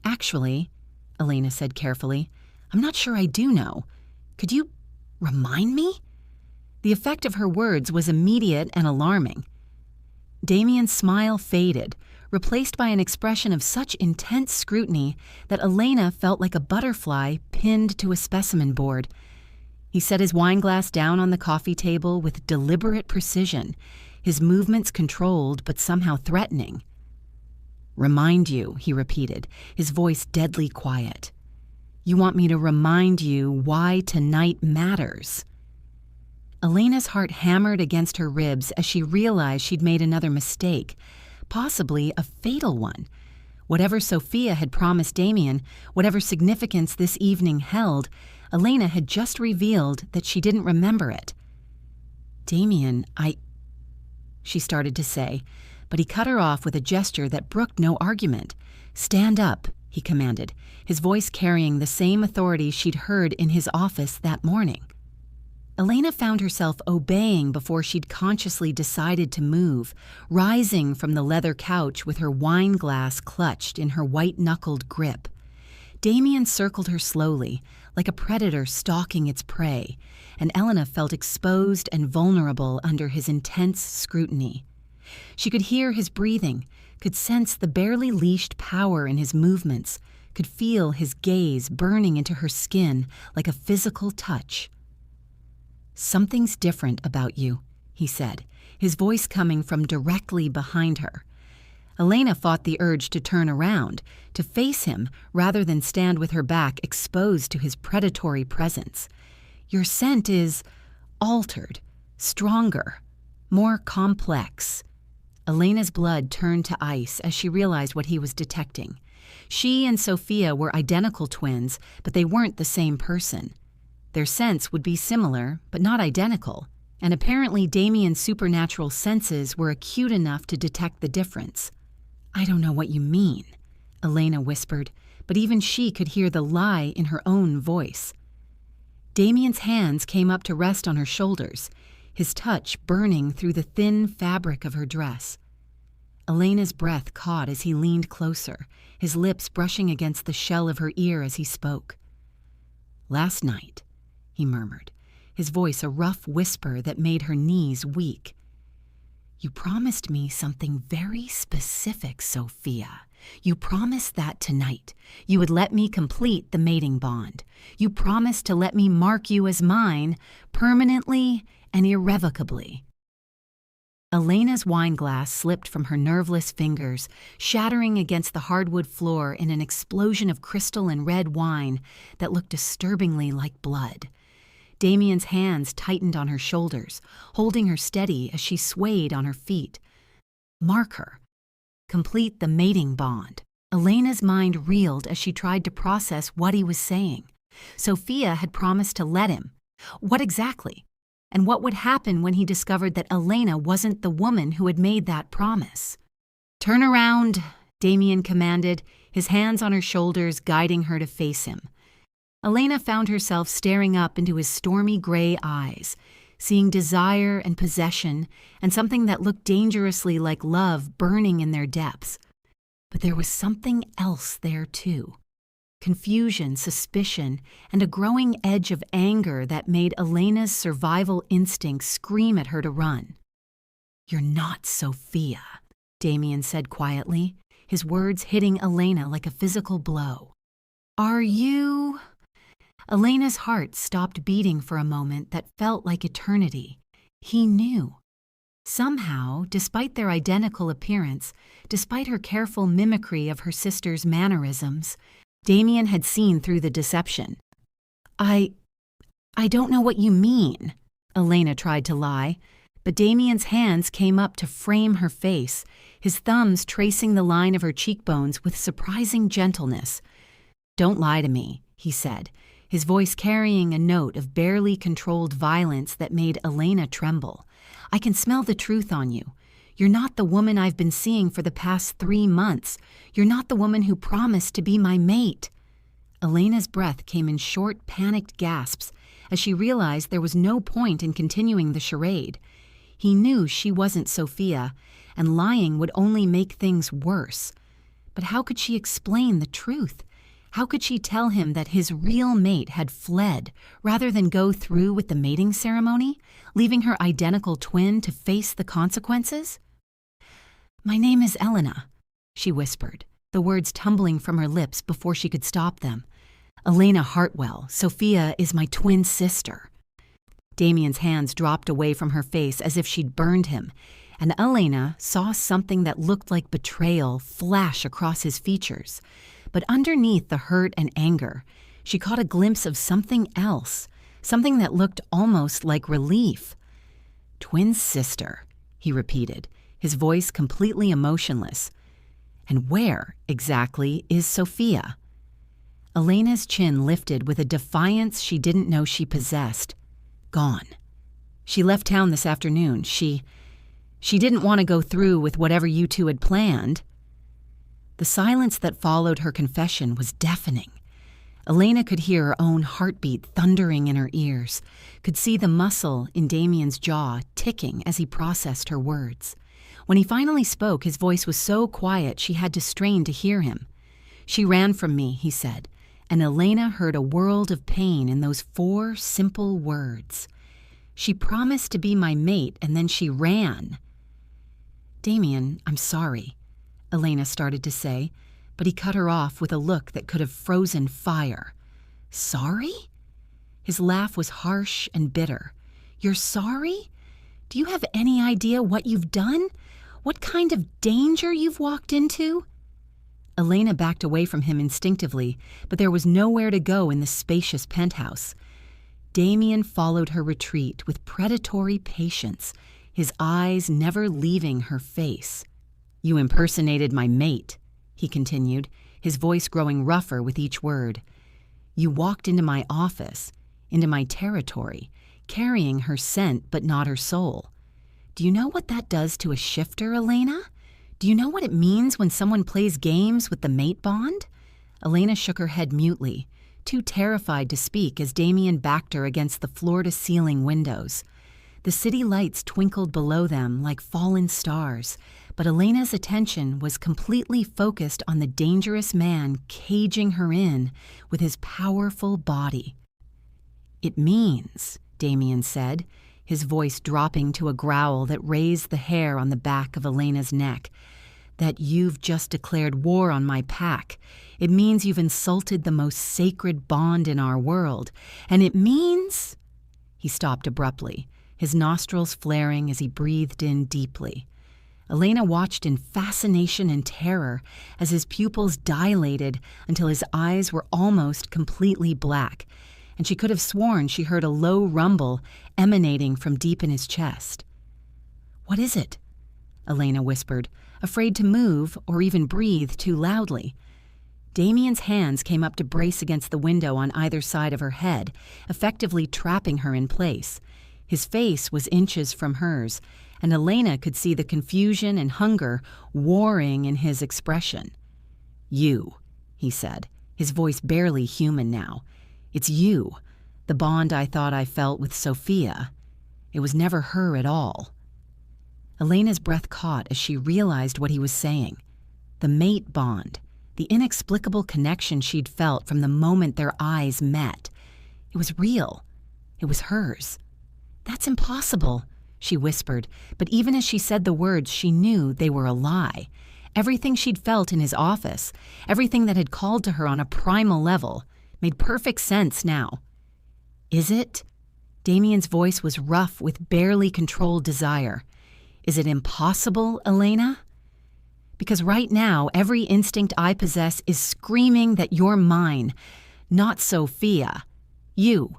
Actually, Elena said carefully, I'm not sure I do know. Could you remind me? The effect of her words was immediate and alarming. Damien's smile faded, replaced by an expression of such intense scrutiny that Elena felt like a butterfly pinned to a specimen board. He set his wineglass down on the coffee table with deliberate precision, his movements controlled but somehow threatening. Remind you, he repeated, his voice deadly quiet. You want me to remind you why tonight matters. Elena's heart hammered against her ribs as she realized she'd made another mistake, possibly a fatal one. Whatever Sophia had promised Damien, whatever significance this evening held, Elena had just revealed that she didn't remember it. Damien, she started to say, but he cut her off with a gesture that brooked no argument. Stand up, he commanded, his voice carrying the same authority she'd heard in his office that morning. Elena found herself obeying before she'd consciously decided to move, rising from the leather couch with her wine glass clutched in her white-knuckled grip. Damien circled her slowly, like a predator stalking its prey, and Elena felt exposed and vulnerable under his intense scrutiny. She could hear his breathing, could sense the barely leashed power in his movements, could feel his gaze burning into her skin like a physical touch. Something's different about you, he said, his voice coming from directly behind her. Elena fought the urge to turn around, to face him rather than stand with her back exposed to his predatory presence. Your scent is altered, stronger, more complex. Elena's blood turned to ice as she realized what he was detecting. She and Sophia were identical twins, but they weren't the same person. Their scents would be similar, but not identical, and apparently Damien's supernatural senses were acute enough to detect the difference. I don't know what you mean, Elena whispered, but even she could hear the lie in her own voice. Damien's hands came up to rest on her shoulders, his touch burning through the thin fabric of her dress. Elena's breath caught as he leaned closer, his lips brushing against the shell of her ear as he spoke. Last night, he murmured, his voice a rough whisper that made her knees weak. You promised me something very specific, Sophia. You promised that tonight you would let me complete the mating bond. You promised to let me mark you as mine, permanently and irrevocably. Elena's wineglass slipped from her nerveless fingers, shattering against the hardwood floor in an explosion of crystal and red wine that looked disturbingly like blood. Damien's hands tightened on her shoulders, holding her steady as she swayed on her feet. Mark her. Complete the mating bond. Elena's mind reeled as she tried to process what he was saying. Sophia had promised to let him. What exactly? And what would happen when he discovered that Elena wasn't the woman who had made that promise? Turn around, Damien commanded, his hands on her shoulders guiding her to face him. Elena found herself staring up into his stormy gray eyes, seeing desire and possession and something that looked dangerously like love burning in their depths. But there was something else there too. Confusion, suspicion, and a growing edge of anger that made Elena's survival instinct scream at her to run. You're not Sophia, Damien said quietly, his words hitting Elena like a physical blow. Are you? Elena's heart stopped beating for a moment that felt like eternity. He knew. Somehow, despite their identical appearance, despite her careful mimicry of her sister's mannerisms, Damien had seen through the deception. I don't know what you mean, Elena tried to lie, but Damien's hands came up to frame her face, his thumbs tracing the line of her cheekbones with surprising gentleness. Don't lie to me, he said, his voice carrying a note of barely controlled violence that made Elena tremble. I can smell the truth on you. You're not the woman I've been seeing for the past 3 months. You're not the woman who promised to be my mate. Elena's breath came in short, panicked gasps as she realized there was no point in continuing the charade. He knew she wasn't Sophia, and lying would only make things worse. But how could she explain the truth? How could she tell him that his real mate had fled rather than go through with the mating ceremony, leaving her identical twin to face the consequences? "My name is Elena," she whispered, the words tumbling from her lips before she could stop them. "Elena Hartwell. Sophia is my twin sister." Damien's hands dropped away from her face as if she'd burned him, and Elena saw something that looked like betrayal flash across his features. But underneath the hurt and anger, she caught a glimpse of something else, something that looked almost like relief. "Twin sister," he repeated, his voice completely emotionless. "And where, exactly, is Sophia?" Elena's chin lifted with a defiance she didn't know she possessed. "Gone. She left town this afternoon. She didn't want to go through with whatever you two had planned." The silence that followed her confession was deafening. Elena could hear her own heartbeat thundering in her ears, could see the muscle in Damien's jaw ticking as he processed her words. When he finally spoke, his voice was so quiet she had to strain to hear him. "She ran from me," he said, and Elena heard a world of pain in those 4 simple words. "She promised to be my mate, and then she ran." "Damien, I'm sorry," Elena started to say, but he cut her off with a look that could have frozen fire. "Sorry?" His laugh was harsh and bitter. "You're sorry? Do you have any idea what you've done? What kind of danger you've walked into?" Elena backed away from him instinctively, but there was nowhere to go in the spacious penthouse. Damien followed her retreat with predatory patience, his eyes never leaving her face. "You impersonated my mate," he continued, his voice growing rougher with each word. "You walked into my office, into my territory, carrying her scent but not her soul. Do you know what that does to a shifter, Elena? Do you know what it means when someone plays games with the mate bond?" Elena shook her head mutely, too terrified to speak as Damien backed her against the floor-to-ceiling windows. The city lights twinkled below them like fallen stars, but Elena's attention was completely focused on the dangerous man caging her in with his powerful body. "It means," Damien said, his voice dropping to a growl that raised the hair on the back of Elena's neck, "that you've just declared war on my pack. It means you've insulted the most sacred bond in our world. And it means—" He stopped abruptly, his nostrils flaring as he breathed in deeply. Elena watched in fascination and terror as his pupils dilated until his eyes were almost completely black, and she could have sworn she heard a low rumble emanating from deep in his chest. "What is it?" Elena whispered, afraid to move or even breathe too loudly. Damien's hands came up to brace against the window on either side of her head, effectively trapping her in place. His face was inches from hers, and Elena could see the confusion and hunger warring in his expression. "You," he said, his voice barely human now. "It's you, the bond I thought I felt with Sophia. It was never her at all." Elena's breath caught as she realized what he was saying. The mate bond, the inexplicable connection she'd felt from the moment their eyes met. It was real. It was hers. "That's impossible," she whispered, but even as she said the words, she knew they were a lie. Everything she'd felt in his office, everything that had called to her on a primal level, made perfect sense now. "Is it?" Damien's voice was rough with barely controlled desire. "Is it impossible, Elena? Because right now, every instinct I possess is screaming that you're mine, not Sophia. You."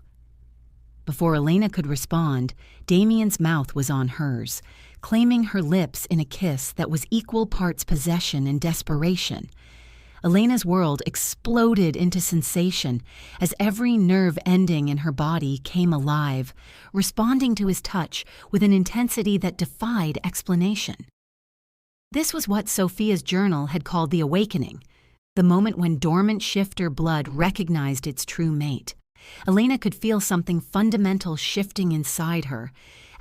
Before Elena could respond, Damien's mouth was on hers, claiming her lips in a kiss that was equal parts possession and desperation. Elena's world exploded into sensation as every nerve ending in her body came alive, responding to his touch with an intensity that defied explanation. This was what Sophia's journal had called the awakening, the moment when dormant shifter blood recognized its true mate. Elena could feel something fundamental shifting inside her,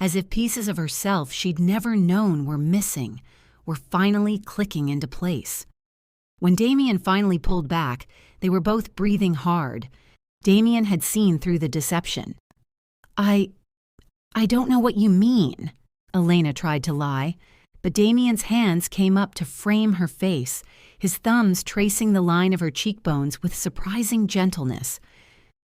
as if pieces of herself she'd never known were missing, were finally clicking into place. When Damien finally pulled back, they were both breathing hard. Damien had seen through the deception. I don't know what you mean," Elena tried to lie, but Damien's hands came up to frame her face, his thumbs tracing the line of her cheekbones with surprising gentleness.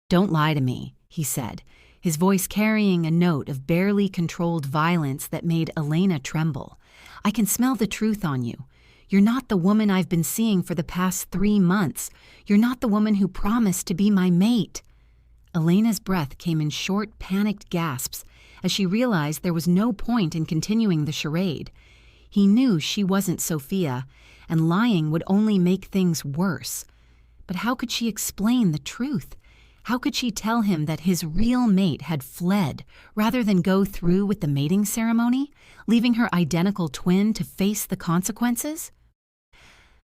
"Don't lie to me," he said, his voice carrying a note of barely controlled violence that made Elena tremble. "I can smell the truth on you. You're not the woman I've been seeing for the past 3 months. You're not the woman who promised to be my mate." Elena's breath came in short, panicked gasps as she realized there was no point in continuing the charade. He knew she wasn't Sophia, and lying would only make things worse. But how could she explain the truth? How could she tell him that his real mate had fled rather than go through with the mating ceremony, leaving her identical twin to face the consequences?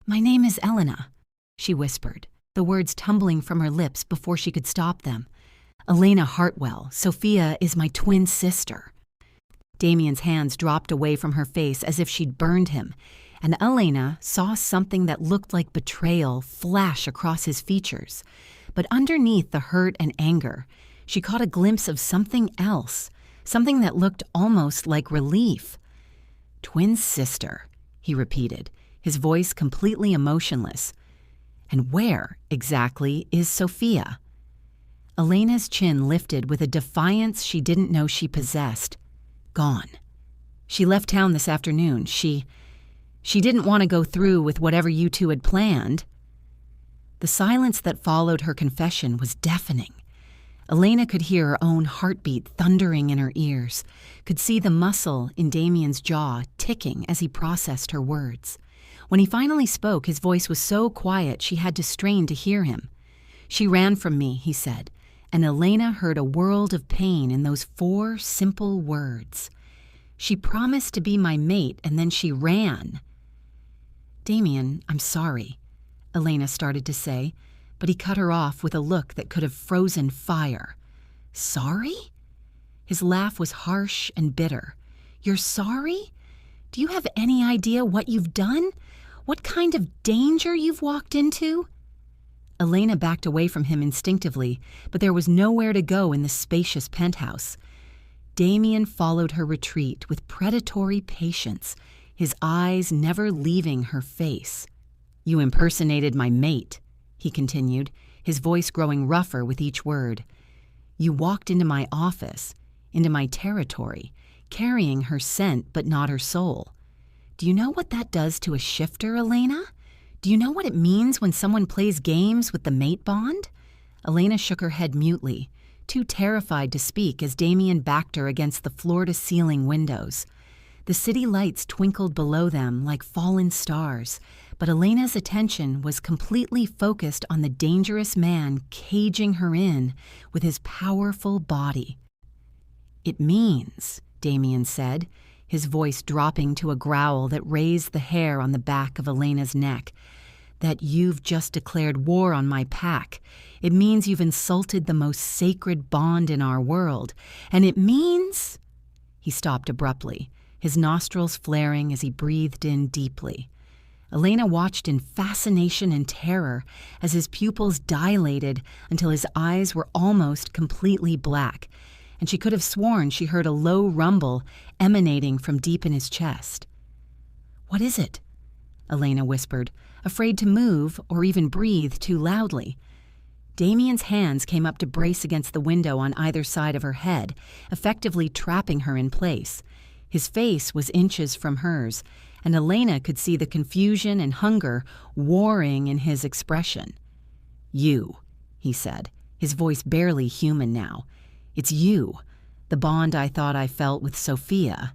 "My name is Elena," she whispered, the words tumbling from her lips before she could stop them. "Elena Hartwell. Sophia is my twin sister." Damien's hands dropped away from her face as if she'd burned him, and Elena saw something that looked like betrayal flash across his features. But underneath the hurt and anger, she caught a glimpse of something else, something that looked almost like relief. "Twin sister," he repeated, his voice completely emotionless. "And where, exactly, is Sophia?" Elena's chin lifted with a defiance she didn't know she possessed. "Gone. She left town this afternoon. She didn't want to go through with whatever you two had planned." The silence that followed her confession was deafening. Elena could hear her own heartbeat thundering in her ears, could see the muscle in Damien's jaw ticking as he processed her words. When he finally spoke, his voice was so quiet she had to strain to hear him. "She ran from me," he said, and Elena heard a world of pain in those 4 simple words. "She promised to be my mate, and then she ran." "Damien, I'm sorry," Elena started to say, but he cut her off with a look that could have frozen fire. "Sorry?" His laugh was harsh and bitter. "You're sorry? Do you have any idea what you've done? What kind of danger you've walked into?" Elena backed away from him instinctively, but there was nowhere to go in the spacious penthouse. Damien followed her retreat with predatory patience, his eyes never leaving her face. "You impersonated my mate," he continued, his voice growing rougher with each word. "You walked into my office, into my territory, carrying her scent but not her soul. Do you know what that does to a shifter, Elena? Do you know what it means when someone plays games with the mate bond?" Elena shook her head mutely, too terrified to speak as Damien backed her against the floor-to-ceiling windows. The city lights twinkled below them like fallen stars, but Elena's attention was completely focused on the dangerous man caging her in with his powerful body. "It means," Damien said, his voice dropping to a growl that raised the hair on the back of Elena's neck, "that you've just declared war on my pack. It means you've insulted the most sacred bond in our world. And it means—" He stopped abruptly, his nostrils flaring as he breathed in deeply. Elena watched in fascination and terror as his pupils dilated until his eyes were almost completely black, and she could have sworn she heard a low rumble emanating from deep in his chest. "What is it?" Elena whispered, afraid to move or even breathe too loudly. Damien's hands came up to brace against the window on either side of her head, effectively trapping her in place. His face was inches from hers, and Elena could see the confusion and hunger warring in his expression. "You," he said, his voice barely human now. "It's you, the bond I thought I felt with Sophia.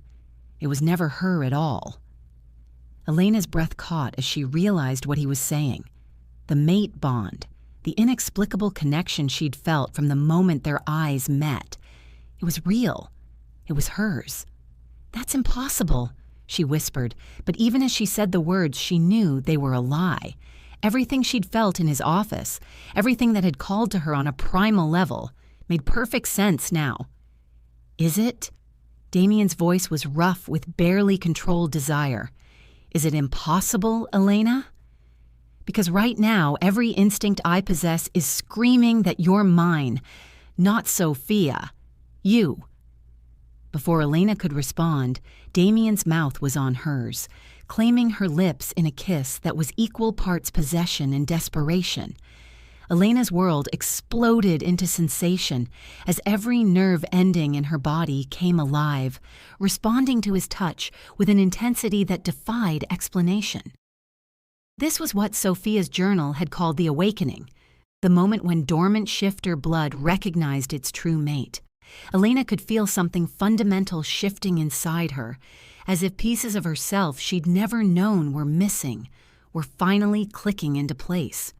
It was never her at all." Elena's breath caught as she realized what he was saying. The mate bond, the inexplicable connection she'd felt from the moment their eyes met. It was real. It was hers. "That's impossible," she whispered, but even as she said the words, she knew they were a lie. Everything she'd felt in his office, everything that had called to her on a primal level, made perfect sense now. Is it? Damien's voice was rough with barely controlled desire. Is it impossible, Elena? Because right now, every instinct I possess is screaming that you're mine, not Sophia. You. Before Elena could respond, Damien's mouth was on hers, claiming her lips in a kiss that was equal parts possession and desperation. Elena's world exploded into sensation as every nerve ending in her body came alive, responding to his touch with an intensity that defied explanation. This was what Sophia's journal had called the awakening, the moment when dormant shifter blood recognized its true mate. Elena could feel something fundamental shifting inside her, as if pieces of herself she'd never known were missing, were finally clicking into place.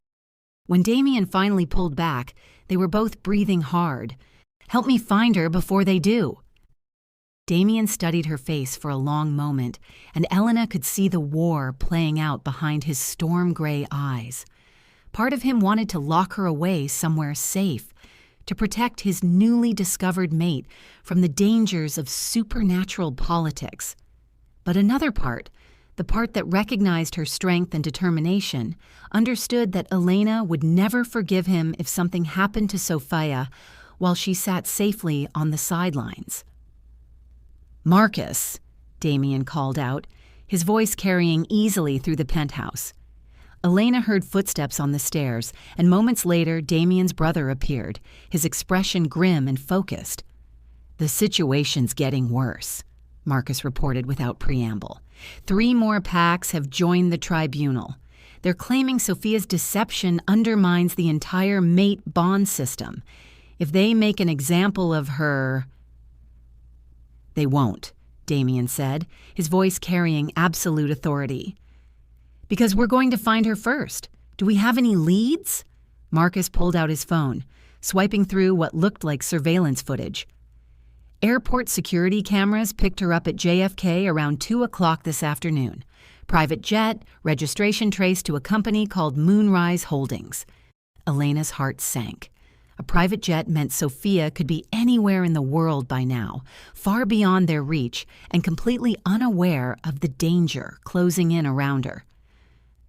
When Damien finally pulled back, they were both breathing hard. Help me find her before they do. Damien studied her face for a long moment, and Elena could see the war playing out behind his storm-gray eyes. Part of him wanted to lock her away somewhere safe, to protect his newly discovered mate from the dangers of supernatural politics. But another part, the part that recognized her strength and determination, understood that Elena would never forgive him if something happened to Sophia while she sat safely on the sidelines. Marcus, Damien called out, his voice carrying easily through the penthouse. Elena heard footsteps on the stairs, and moments later Damien's brother appeared, his expression grim and focused. The situation's getting worse, Marcus reported without preamble. 3 more packs have joined the tribunal. They're claiming Sophia's deception undermines the entire mate bond system. If they make an example of her... They won't, Damien said, his voice carrying absolute authority. Because we're going to find her first. Do we have any leads? Marcus pulled out his phone, swiping through what looked like surveillance footage. Airport security cameras picked her up at JFK around 2 o'clock this afternoon. Private jet, registration traced to a company called Moonrise Holdings. Elena's heart sank. A private jet meant Sophia could be anywhere in the world by now, far beyond their reach and completely unaware of the danger closing in around her.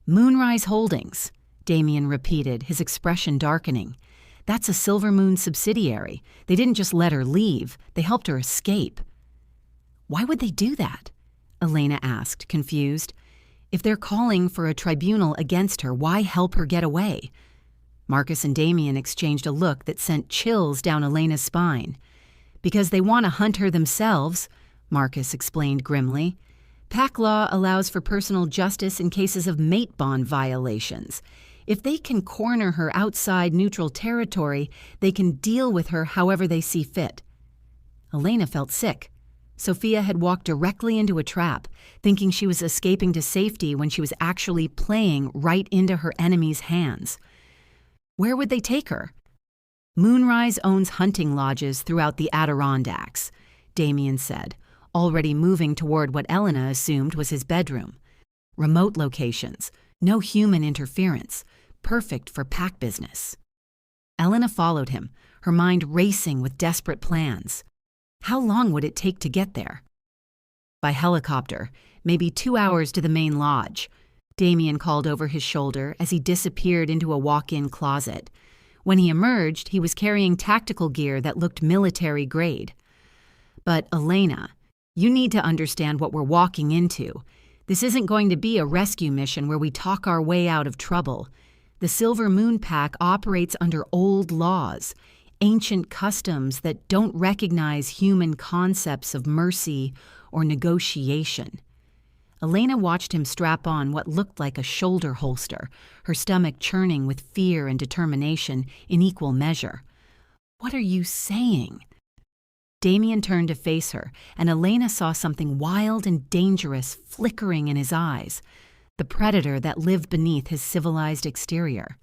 Moonrise Holdings, Damien repeated, his expression darkening. That's a Silver Moon subsidiary. They didn't just let her leave, they helped her escape. Why would they do that? Elena asked, confused. If they're calling for a tribunal against her, why help her get away? Marcus and Damien exchanged a look that sent chills down Elena's spine. Because they want to hunt her themselves, Marcus explained grimly. Pack law allows for personal justice in cases of mate bond violations. If they can corner her outside neutral territory, they can deal with her however they see fit. Elena felt sick. Sophia had walked directly into a trap, thinking she was escaping to safety when she was actually playing right into her enemy's hands. Where would they take her? Moonrise owns hunting lodges throughout the Adirondacks, Damien said, already moving toward what Elena assumed was his bedroom. Remote locations, no human interference, perfect for pack business. Elena followed him, her mind racing with desperate plans. How long would it take to get there? By helicopter, maybe 2 hours to the main lodge, Damien called over his shoulder as he disappeared into a walk-in closet. When he emerged, he was carrying tactical gear that looked military grade. But Elena, you need to understand what we're walking into. This isn't going to be a rescue mission where we talk our way out of trouble. The Silver Moon Pack operates under old laws, ancient customs that don't recognize human concepts of mercy or negotiation. Elena watched him strap on what looked like a shoulder holster, her stomach churning with fear and determination in equal measure. What are you saying? Damien turned to face her, and Elena saw something wild and dangerous flickering in his eyes, the predator that lived beneath his civilized exterior.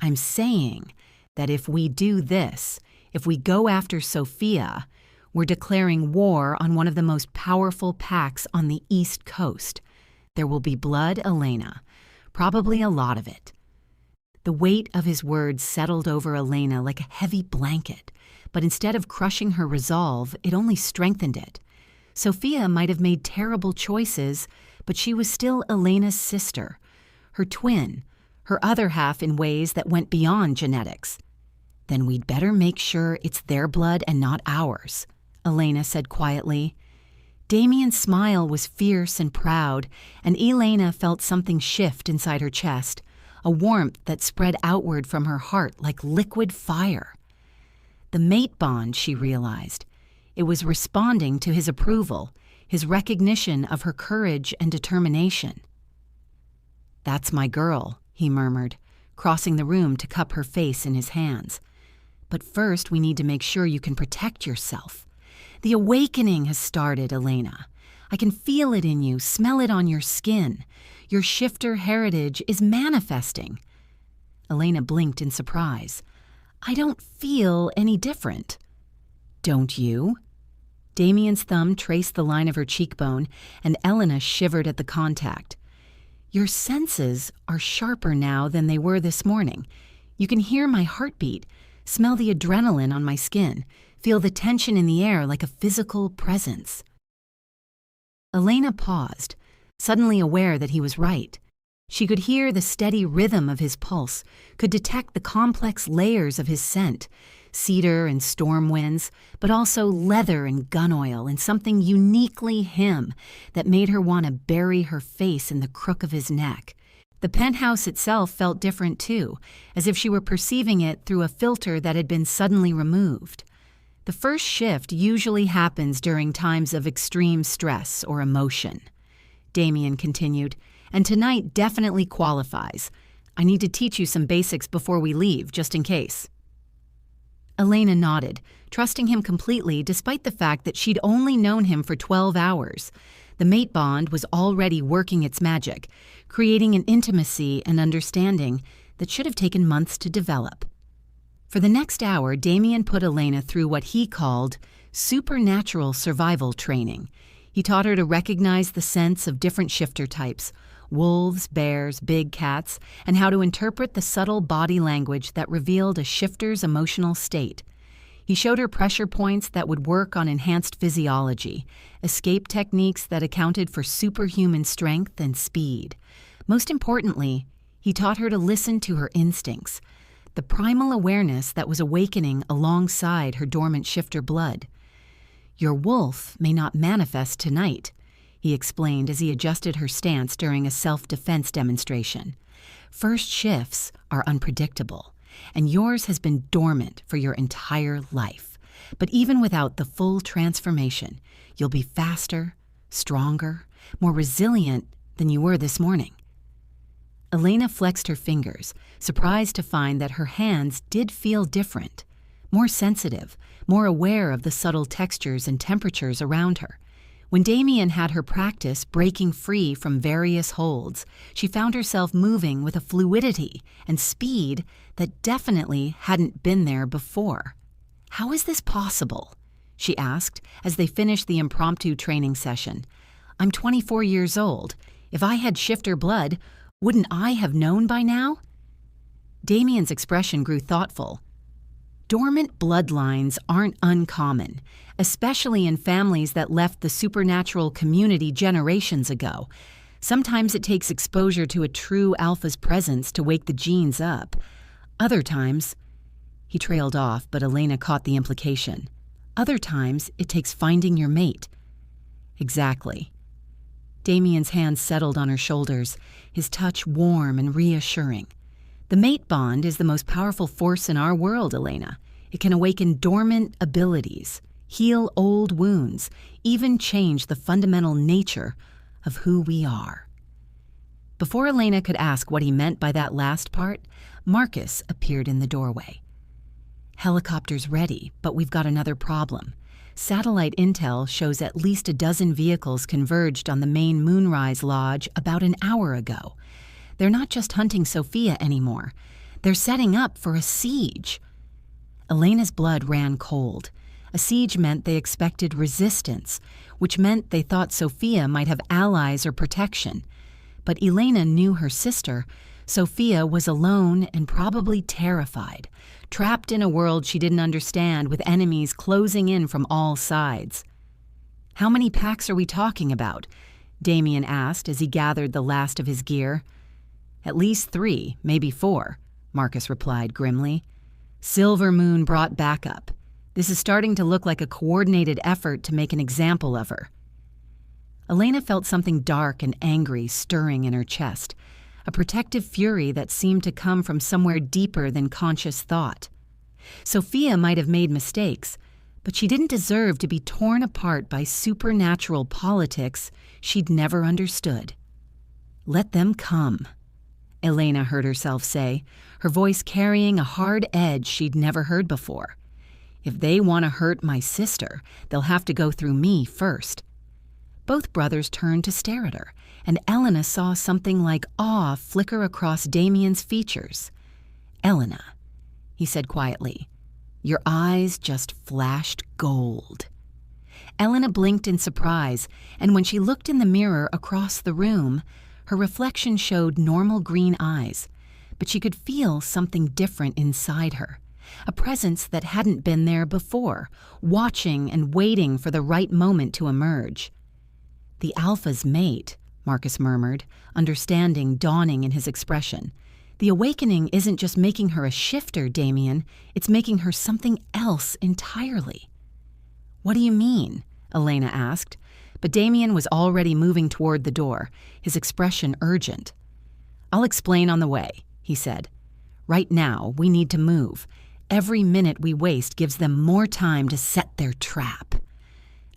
I'm saying that if we do this, if we go after Sophia, we're declaring war on one of the most powerful packs on the East Coast. There will be blood, Elena. probably a lot of it. The weight of his words settled over Elena like a heavy blanket, but instead of crushing her resolve, it only strengthened it. Sophia might have made terrible choices, but she was still Elena's sister, her twin, her other half in ways that went beyond genetics. Then we'd better make sure it's their blood and not ours, Elena said quietly. Damien's smile was fierce and proud, and Elena felt something shift inside her chest, a warmth that spread outward from her heart like liquid fire. The mate bond, she realized. It was responding to his approval, his recognition of her courage and determination. "That's my girl," he murmured, crossing the room to cup her face in his hands. "But first we need to make sure you can protect yourself. The awakening has started, Elena. I can feel it in you, smell it on your skin. Your shifter heritage is manifesting." Elena blinked in surprise. "I don't feel any different." "Don't you?" Damien's thumb traced the line of her cheekbone, and Elena shivered at the contact. "Your senses are sharper now than they were this morning. You can hear my heartbeat, smell the adrenaline on my skin, feel the tension in the air like a physical presence." Elena paused, suddenly aware that he was right. She could hear the steady rhythm of his pulse, could detect the complex layers of his scent, cedar and storm winds, but also leather and gun oil and something uniquely him that made her want to bury her face in the crook of his neck. The penthouse itself felt different too, as if she were perceiving it through a filter that had been suddenly removed. The first shift usually happens during times of extreme stress or emotion, Damien continued, and tonight definitely qualifies. I need to teach you some basics before we leave, just in case. Elena nodded, trusting him completely despite the fact that she'd only known him for 12 hours. The mate bond was already working its magic, creating an intimacy and understanding that should have taken months to develop. For the next hour, Damien put Elena through what he called supernatural survival training. He taught her to recognize the scents of different shifter types, wolves, bears, big cats, and how to interpret the subtle body language that revealed a shifter's emotional state. He showed her pressure points that would work on enhanced physiology, escape techniques that accounted for superhuman strength and speed. Most importantly, he taught her to listen to her instincts, the primal awareness that was awakening alongside her dormant shifter blood. Your wolf may not manifest tonight, he explained as he adjusted her stance during a self-defense demonstration. First shifts are unpredictable, and yours has been dormant for your entire life. But even without the full transformation, you'll be faster, stronger, more resilient than you were this morning. Elena flexed her fingers, surprised to find that her hands did feel different, more sensitive, more aware of the subtle textures and temperatures around her. When Damien had her practice breaking free from various holds, she found herself moving with a fluidity and speed that definitely hadn't been there before. "How is this possible?" she asked as they finished the impromptu training session. "I'm 24 years old. If I had shifter blood, wouldn't I have known by now?" Damien's expression grew thoughtful. Dormant bloodlines aren't uncommon, especially in families that left the supernatural community generations ago. Sometimes it takes exposure to a true alpha's presence to wake the genes up. Other times, he trailed off, but Elena caught the implication. Other times, it takes finding your mate. Exactly. Damien's hands settled on her shoulders, his touch warm and reassuring. The mate bond is the most powerful force in our world, Elena. It can awaken dormant abilities, heal old wounds, even change the fundamental nature of who we are. Before Elena could ask what he meant by that last part, Marcus appeared in the doorway. "Helicopter's ready, but we've got another problem. Satellite intel shows at least a dozen vehicles converged on the main Moonrise Lodge about an hour ago. They're not just hunting Sophia anymore. They're setting up for a siege." Elena's blood ran cold. A siege meant they expected resistance, which meant they thought Sophia might have allies or protection. But Elena knew her sister. Sophia was alone and probably terrified, trapped in a world she didn't understand with enemies closing in from all sides. "How many packs are we talking about?" Damien asked as he gathered the last of his gear. "At least 3, maybe 4, Marcus replied grimly. "Silver Moon brought backup. This is starting to look like a coordinated effort to make an example of her." Elena felt something dark and angry stirring in her chest, a protective fury that seemed to come from somewhere deeper than conscious thought. Sophia might have made mistakes, but she didn't deserve to be torn apart by supernatural politics she'd never understood. "Let them come," Elena heard herself say, her voice carrying a hard edge she'd never heard before. "If they want to hurt my sister, they'll have to go through me first." Both brothers turned to stare at her, and Elena saw something like awe flicker across Damien's features. "Elena," he said quietly, "your eyes just flashed gold." Elena blinked in surprise, and when she looked in the mirror across the room, her reflection showed normal green eyes, but she could feel something different inside her, a presence that hadn't been there before, watching and waiting for the right moment to emerge. "The alpha's mate," Marcus murmured, understanding dawning in his expression. "The awakening isn't just making her a shifter, Damien, it's making her something else entirely." "What do you mean?" Elena asked, but Damien was already moving toward the door, his expression urgent. "I'll explain on the way," he said. "Right now, we need to move. Every minute we waste gives them more time to set their trap."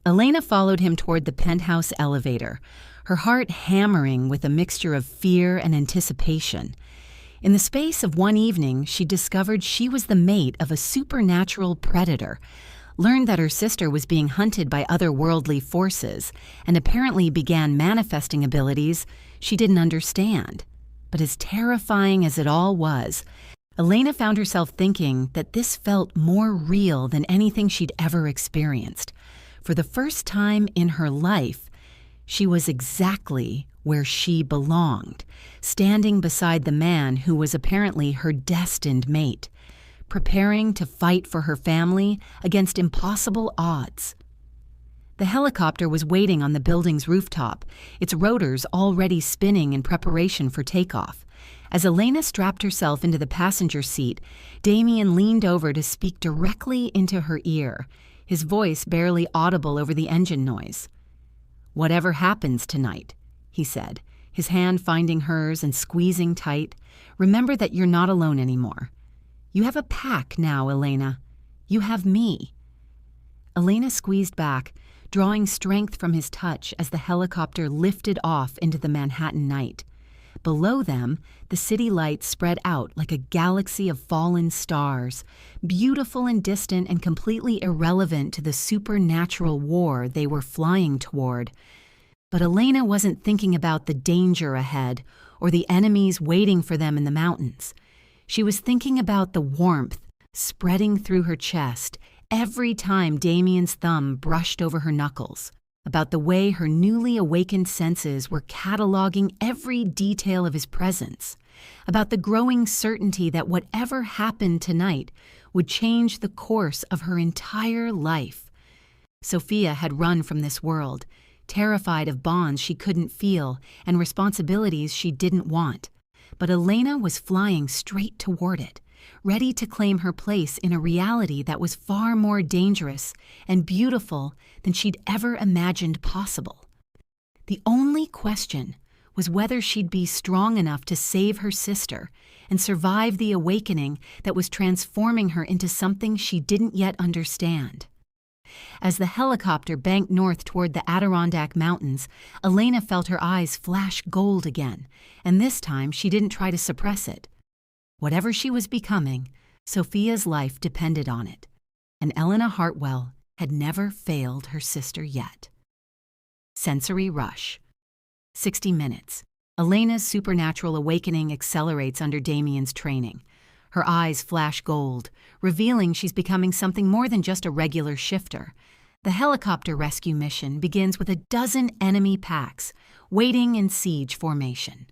Elena followed him toward the penthouse elevator, her heart hammering with a mixture of fear and anticipation. In the space of one evening, she discovered she was the mate of a supernatural predator, learned that her sister was being hunted by otherworldly forces, and apparently began manifesting abilities she didn't understand. But as terrifying as it all was, Elena found herself thinking that this felt more real than anything she'd ever experienced. For the first time in her life, she was exactly where she belonged, standing beside the man who was apparently her destined mate, preparing to fight for her family against impossible odds. The helicopter was waiting on the building's rooftop, its rotors already spinning in preparation for takeoff. As Elena strapped herself into the passenger seat, Damien leaned over to speak directly into her ear, his voice barely audible over the engine noise. "Whatever happens tonight," he said, his hand finding hers and squeezing tight, "remember that you're not alone anymore. You have a pack now, Elena. You have me." Elena squeezed back, drawing strength from his touch as the helicopter lifted off into the Manhattan night. Below them, the city lights spread out like a galaxy of fallen stars, beautiful and distant and completely irrelevant to the supernatural war they were flying toward. But Elena wasn't thinking about the danger ahead or the enemies waiting for them in the mountains. She was thinking about the warmth spreading through her chest every time Damien's thumb brushed over her knuckles, about the way her newly awakened senses were cataloging every detail of his presence, about the growing certainty that whatever happened tonight would change the course of her entire life. Sophia had run from this world, terrified of bonds she couldn't feel and responsibilities she didn't want. But Elena was flying straight toward it, ready to claim her place in a reality that was far more dangerous and beautiful than she'd ever imagined possible. The only question was whether she'd be strong enough to save her sister and survive the awakening that was transforming her into something she didn't yet understand. As the helicopter banked north toward the Adirondack Mountains, Elena felt her eyes flash gold again, and this time she didn't try to suppress it. Whatever she was becoming, Sophia's life depended on it, and Elena Hartwell had never failed her sister yet. Sensory rush. 60 minutes. Elena's supernatural awakening accelerates under Damien's training. Her eyes flash gold, revealing she's becoming something more than just a regular shifter. The helicopter rescue mission begins with a dozen enemy packs waiting in siege formation.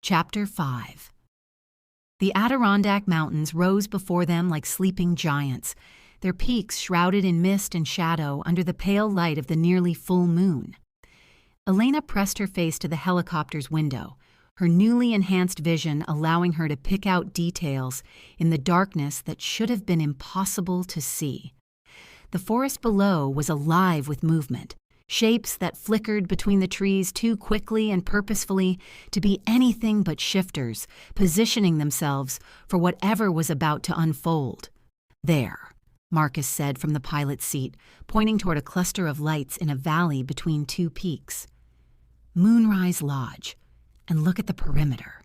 Chapter 5. The Adirondack Mountains rose before them like sleeping giants, their peaks shrouded in mist and shadow under the pale light of the nearly full moon. Elena pressed her face to the helicopter's window, her newly enhanced vision allowing her to pick out details in the darkness that should have been impossible to see. The forest below was alive with movement, shapes that flickered between the trees too quickly and purposefully to be anything but shifters, positioning themselves for whatever was about to unfold. "There," Marcus said from the pilot's seat, pointing toward a cluster of lights in a valley between two peaks. "Moonrise Lodge. And look at the perimeter."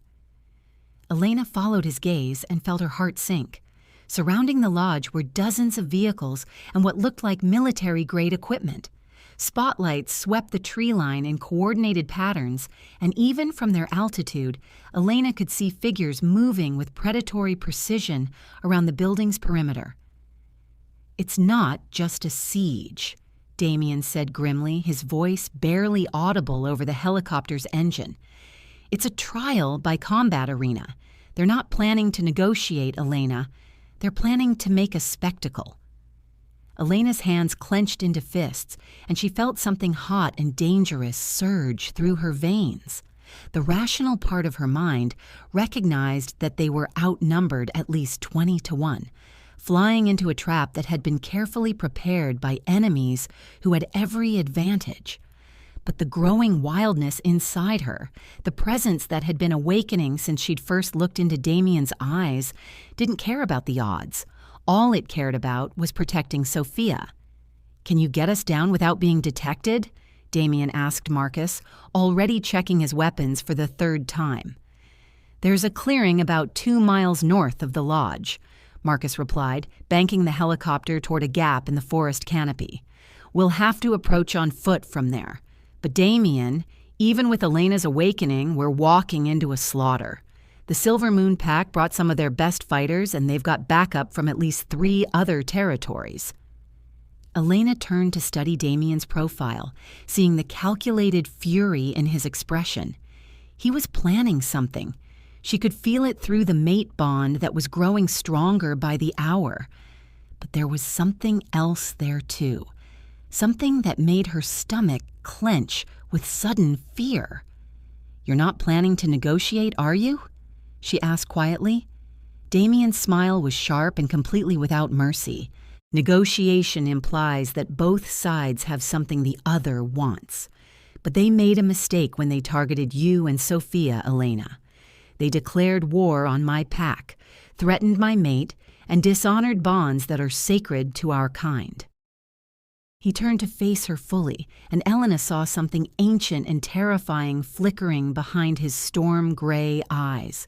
Elena followed his gaze and felt her heart sink. Surrounding the lodge were dozens of vehicles and what looked like military-grade equipment. Spotlights swept the tree line in coordinated patterns, and even from their altitude, Elena could see figures moving with predatory precision around the building's perimeter. "It's not just a siege," Damien said grimly, his voice barely audible over the helicopter's engine. "It's a trial by combat arena. They're not planning to negotiate, Elena. They're planning to make a spectacle." Elena's hands clenched into fists, and she felt something hot and dangerous surge through her veins. The rational part of her mind recognized that they were outnumbered at least 20 to 1, flying into a trap that had been carefully prepared by enemies who had every advantage. But the growing wildness inside her, the presence that had been awakening since she'd first looked into Damien's eyes, didn't care about the odds. All it cared about was protecting Sophia. "Can you get us down without being detected?" Damien asked Marcus, already checking his weapons for the third time. "There's a clearing about 2 miles north of the lodge," Marcus replied, banking the helicopter toward a gap in the forest canopy. "We'll have to approach on foot from there. But Damien, even with Elena's awakening, we're walking into a slaughter. The Silver Moon Pack brought some of their best fighters, and they've got backup from at least 3 other territories." Elena turned to study Damien's profile, seeing the calculated fury in his expression. He was planning something. She could feel it through the mate bond that was growing stronger by the hour. But there was something else there too. Something that made her stomach clench with sudden fear. "You're not planning to negotiate, are you?" she asked quietly. Damien's smile was sharp and completely without mercy. "Negotiation implies that both sides have something the other wants. But they made a mistake when they targeted you and Sophia, Elena. They declared war on my pack, threatened my mate, and dishonored bonds that are sacred to our kind." He turned to face her fully, and Elena saw something ancient and terrifying flickering behind his storm-gray eyes.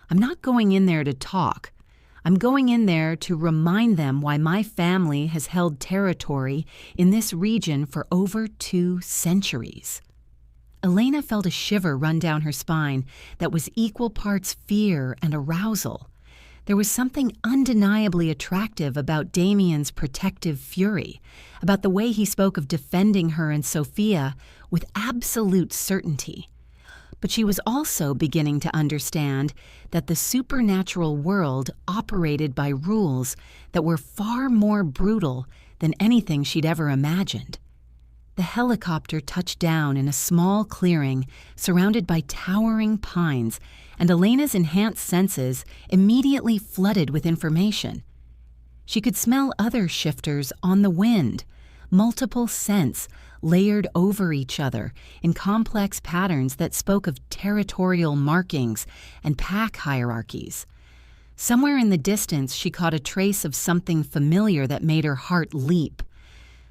"I'm not going in there to talk. I'm going in there to remind them why my family has held territory in this region for over 2 centuries." Elena felt a shiver run down her spine that was equal parts fear and arousal. There was something undeniably attractive about Damien's protective fury, about the way he spoke of defending her and Sophia with absolute certainty. But she was also beginning to understand that the supernatural world operated by rules that were far more brutal than anything she'd ever imagined. The helicopter touched down in a small clearing surrounded by towering pines, and Elena's enhanced senses immediately flooded with information. She could smell other shifters on the wind, multiple scents layered over each other in complex patterns that spoke of territorial markings and pack hierarchies. Somewhere in the distance, she caught a trace of something familiar that made her heart leap.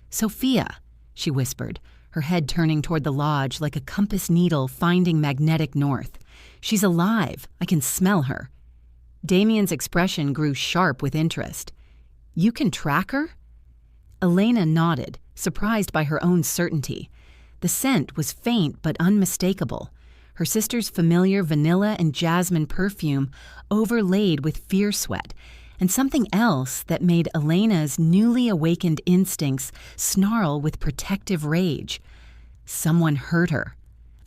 "Sophia," she whispered, her head turning toward the lodge like a compass needle finding magnetic north. "She's alive. I can smell her." Damien's expression grew sharp with interest. "You can track her?" Elena nodded, surprised by her own certainty. The scent was faint but unmistakable, her sister's familiar vanilla and jasmine perfume overlaid with fear sweat, and something else that made Elena's newly awakened instincts snarl with protective rage. "Someone hurt her,"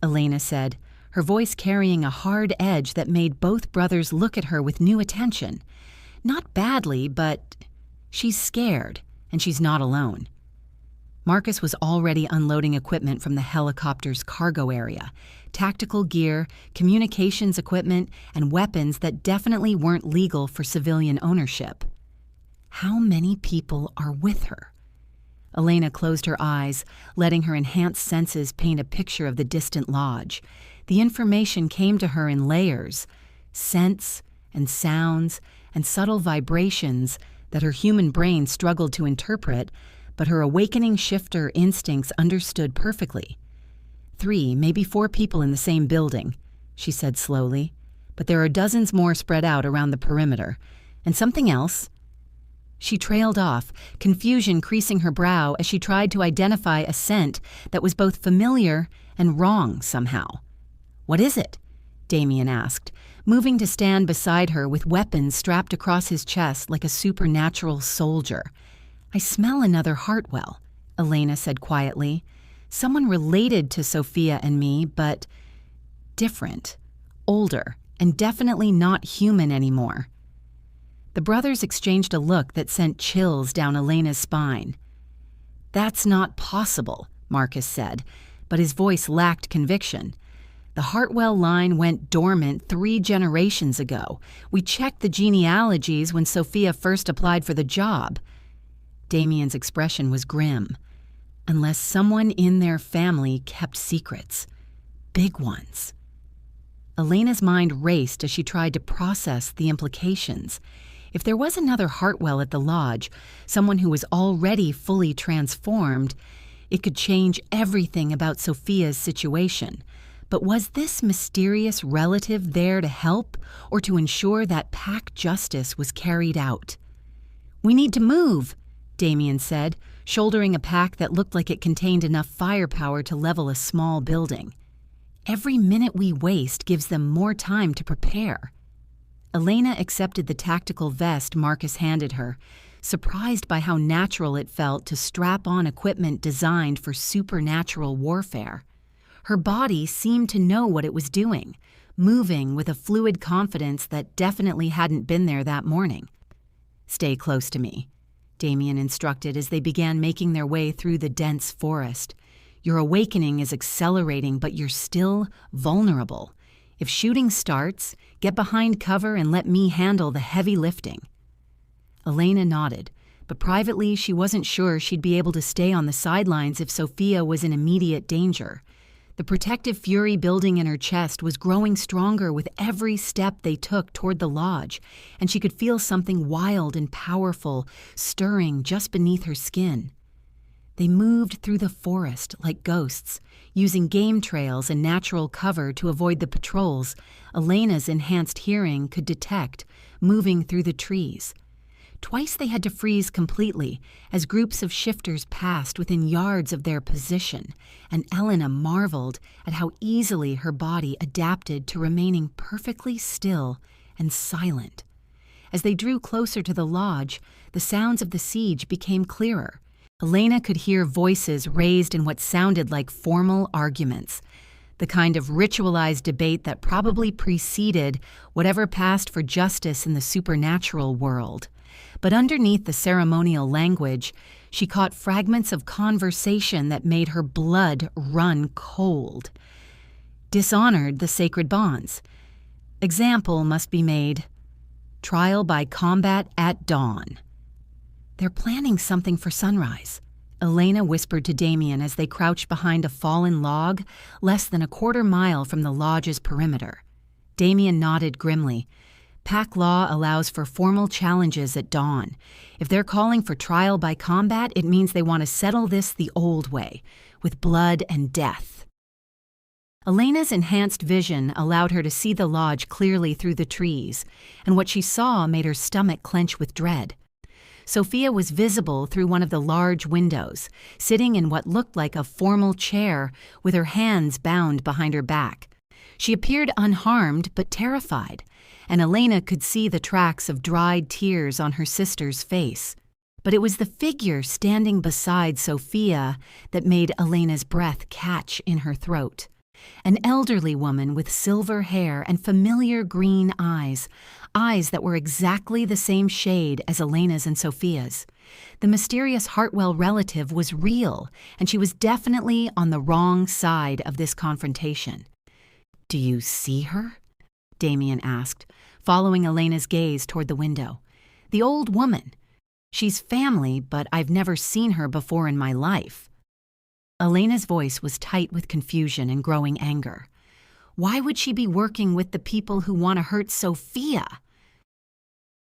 Elena said, her voice carrying a hard edge that made both brothers look at her with new attention. "Not badly, but she's scared, and she's not alone." Marcus was already unloading equipment from the helicopter's cargo area, tactical gear, communications equipment, and weapons that definitely weren't legal for civilian ownership. How many people are with her? Elena closed her eyes, letting her enhanced senses paint a picture of the distant lodge. The information came to her in layers, scents and sounds and subtle vibrations that her human brain struggled to interpret, but her awakening shifter instincts understood perfectly. 3, maybe 4 people in the same building, she said slowly, but there are dozens more spread out around the perimeter. And something else. She trailed off, confusion creasing her brow as she tried to identify a scent that was both familiar and wrong somehow. "What is it?" Damien asked, moving to stand beside her with weapons strapped across his chest like a supernatural soldier. "I smell another Hartwell," Elena said quietly. "Someone related to Sophia and me, but different, older, and definitely not human anymore." The brothers exchanged a look that sent chills down Elena's spine. "That's not possible," Marcus said, but his voice lacked conviction. "The Hartwell line went dormant 3 generations ago. We checked the genealogies when Sophia first applied for the job." Damien's expression was grim. Unless someone in their family kept secrets. Big ones. Elena's mind raced as she tried to process the implications. If there was another Hartwell at the lodge, someone who was already fully transformed, it could change everything about Sophia's situation. But was this mysterious relative there to help or to ensure that pack justice was carried out? "We need to move," Damien said, shouldering a pack that looked like it contained enough firepower to level a small building. "Every minute we waste gives them more time to prepare." Elena accepted the tactical vest Marcus handed her, surprised by how natural it felt to strap on equipment designed for supernatural warfare. Her body seemed to know what it was doing, moving with a fluid confidence that definitely hadn't been there that morning. "Stay close to me," Damien instructed as they began making their way through the dense forest. "Your awakening is accelerating, but you're still vulnerable. If shooting starts, get behind cover and let me handle the heavy lifting." Elena nodded, but privately she wasn't sure she'd be able to stay on the sidelines if Sophia was in immediate danger. The protective fury building in her chest was growing stronger with every step they took toward the lodge, and she could feel something wild and powerful stirring just beneath her skin. They moved through the forest like ghosts, using game trails and natural cover to avoid the patrols Elena's enhanced hearing could detect moving through the trees. Twice they had to freeze completely as groups of shifters passed within yards of their position, and Elena marveled at how easily her body adapted to remaining perfectly still and silent. As they drew closer to the lodge, the sounds of the siege became clearer. Elena could hear voices raised in what sounded like formal arguments, the kind of ritualized debate that probably preceded whatever passed for justice in the supernatural world. But underneath the ceremonial language, she caught fragments of conversation that made her blood run cold. Dishonored the sacred bonds. Example must be made. Trial by combat at dawn. "They're planning something for sunrise," Elena whispered to Damien as they crouched behind a fallen log less than a quarter mile from the lodge's perimeter. Damien nodded grimly. Pack law allows for formal challenges at dawn. If they're calling for trial by combat, it means they want to settle this the old way, with blood and death. Elena's enhanced vision allowed her to see the lodge clearly through the trees, and what she saw made her stomach clench with dread. Sophia was visible through one of the large windows, sitting in what looked like a formal chair with her hands bound behind her back. She appeared unharmed but terrified, and Elena could see the tracks of dried tears on her sister's face. But it was the figure standing beside Sophia that made Elena's breath catch in her throat. An elderly woman with silver hair and familiar green eyes that were exactly the same shade as Elena's and Sophia's. The mysterious Hartwell relative was real, and she was definitely on the wrong side of this confrontation. "Do you see her?" Damien asked, following Elena's gaze toward the window. "The old woman. She's family, but I've never seen her before in my life." Elena's voice was tight with confusion and growing anger. Why would she be working with the people who want to hurt Sophia?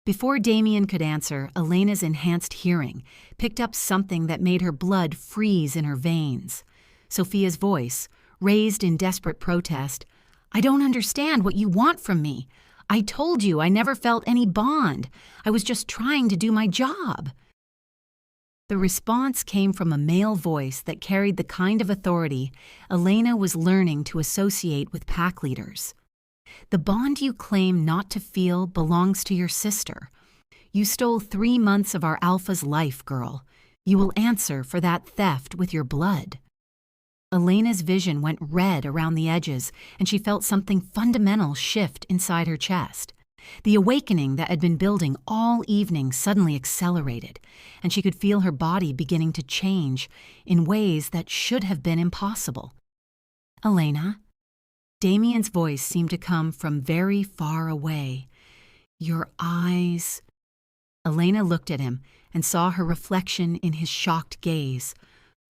Before Damien could answer, Elena's enhanced hearing picked up something that made her blood freeze in her veins. Sophia's voice, raised in desperate protest, "I don't understand what you want from me. I told you I never felt any bond. I was just trying to do my job." The response came from a male voice that carried the kind of authority Elena was learning to associate with pack leaders. "The bond you claim not to feel belongs to your sister. You stole 3 months of our alpha's life, girl. You will answer for that theft with your blood." Elena's vision went red around the edges, and she felt something fundamental shift inside her chest. The awakening that had been building all evening suddenly accelerated, and she could feel her body beginning to change in ways that should have been impossible. "Elena?" Damien's voice seemed to come from very far away. "Your eyes." Elena looked at him and saw her reflection in his shocked gaze.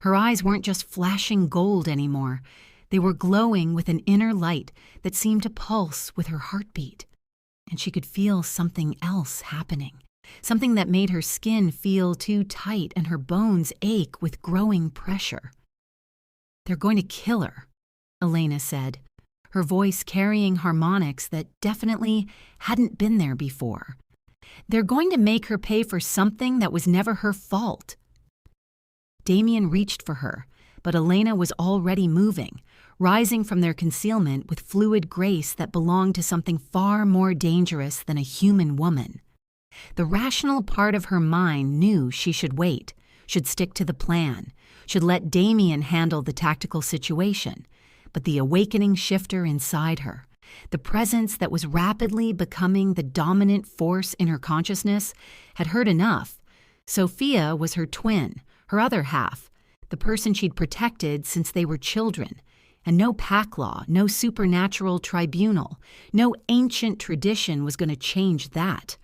Her eyes weren't just flashing gold anymore. They were glowing with an inner light that seemed to pulse with her heartbeat. And she could feel something else happening, something that made her skin feel too tight and her bones ache with growing pressure. "They're going to kill her," Elena said, her voice carrying harmonics that definitely hadn't been there before. "They're going to make her pay for something that was never her fault." Damien reached for her, but Elena was already moving, rising from their concealment with fluid grace that belonged to something far more dangerous than a human woman. The rational part of her mind knew she should wait, should stick to the plan, should let Damien handle the tactical situation. But the awakening shifter inside her, the presence that was rapidly becoming the dominant force in her consciousness, had heard enough. Sophia was her twin, her other half, the person she'd protected since they were children. And no pack law, no supernatural tribunal, no ancient tradition was going to change that.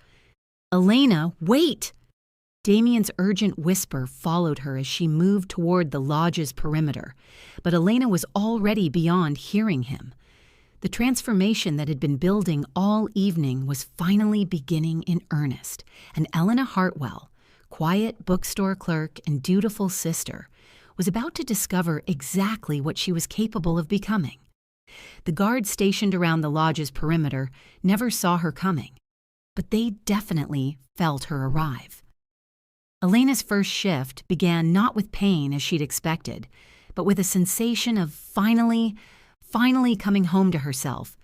"Elena, wait!" Damien's urgent whisper followed her as she moved toward the lodge's perimeter, but Elena was already beyond hearing him. The transformation that had been building all evening was finally beginning in earnest, and Elena Hartwell, quiet bookstore clerk and dutiful sister, was about to discover exactly what she was capable of becoming. The guards stationed around the lodge's perimeter never saw her coming, but they definitely felt her arrive. Elena's first shift began not with pain as she'd expected, but with a sensation of finally coming home to herself.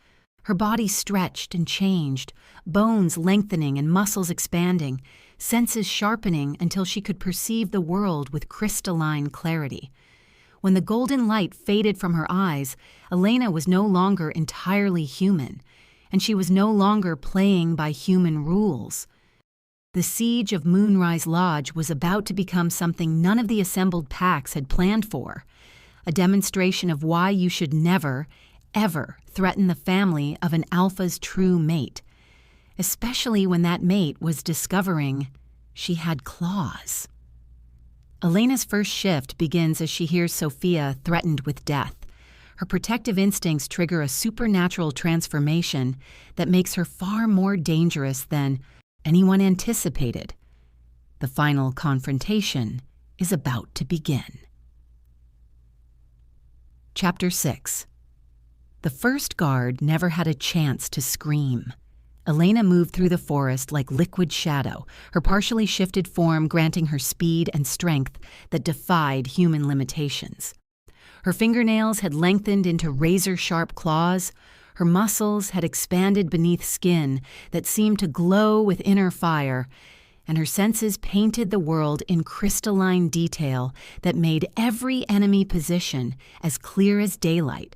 Her body stretched and changed, bones lengthening and muscles expanding, senses sharpening until she could perceive the world with crystalline clarity. When the golden light faded from her eyes, Elena was no longer entirely human, and she was no longer playing by human rules. The siege of Moonrise Lodge was about to become something none of the assembled packs had planned for, a demonstration of why you should never, ever threaten the family of an alpha's true mate, especially when that mate was discovering she had claws. Elena's first shift begins as she hears Sophia threatened with death. Her protective instincts trigger a supernatural transformation that makes her far more dangerous than anyone anticipated. The final confrontation is about to begin. Chapter 6. The first guard never had a chance to scream. Elena moved through the forest like liquid shadow, her partially shifted form granting her speed and strength that defied human limitations. Her fingernails had lengthened into razor-sharp claws, Her muscles had expanded beneath skin that seemed to glow with inner fire, and her senses painted the world in crystalline detail that made every enemy position as clear as daylight.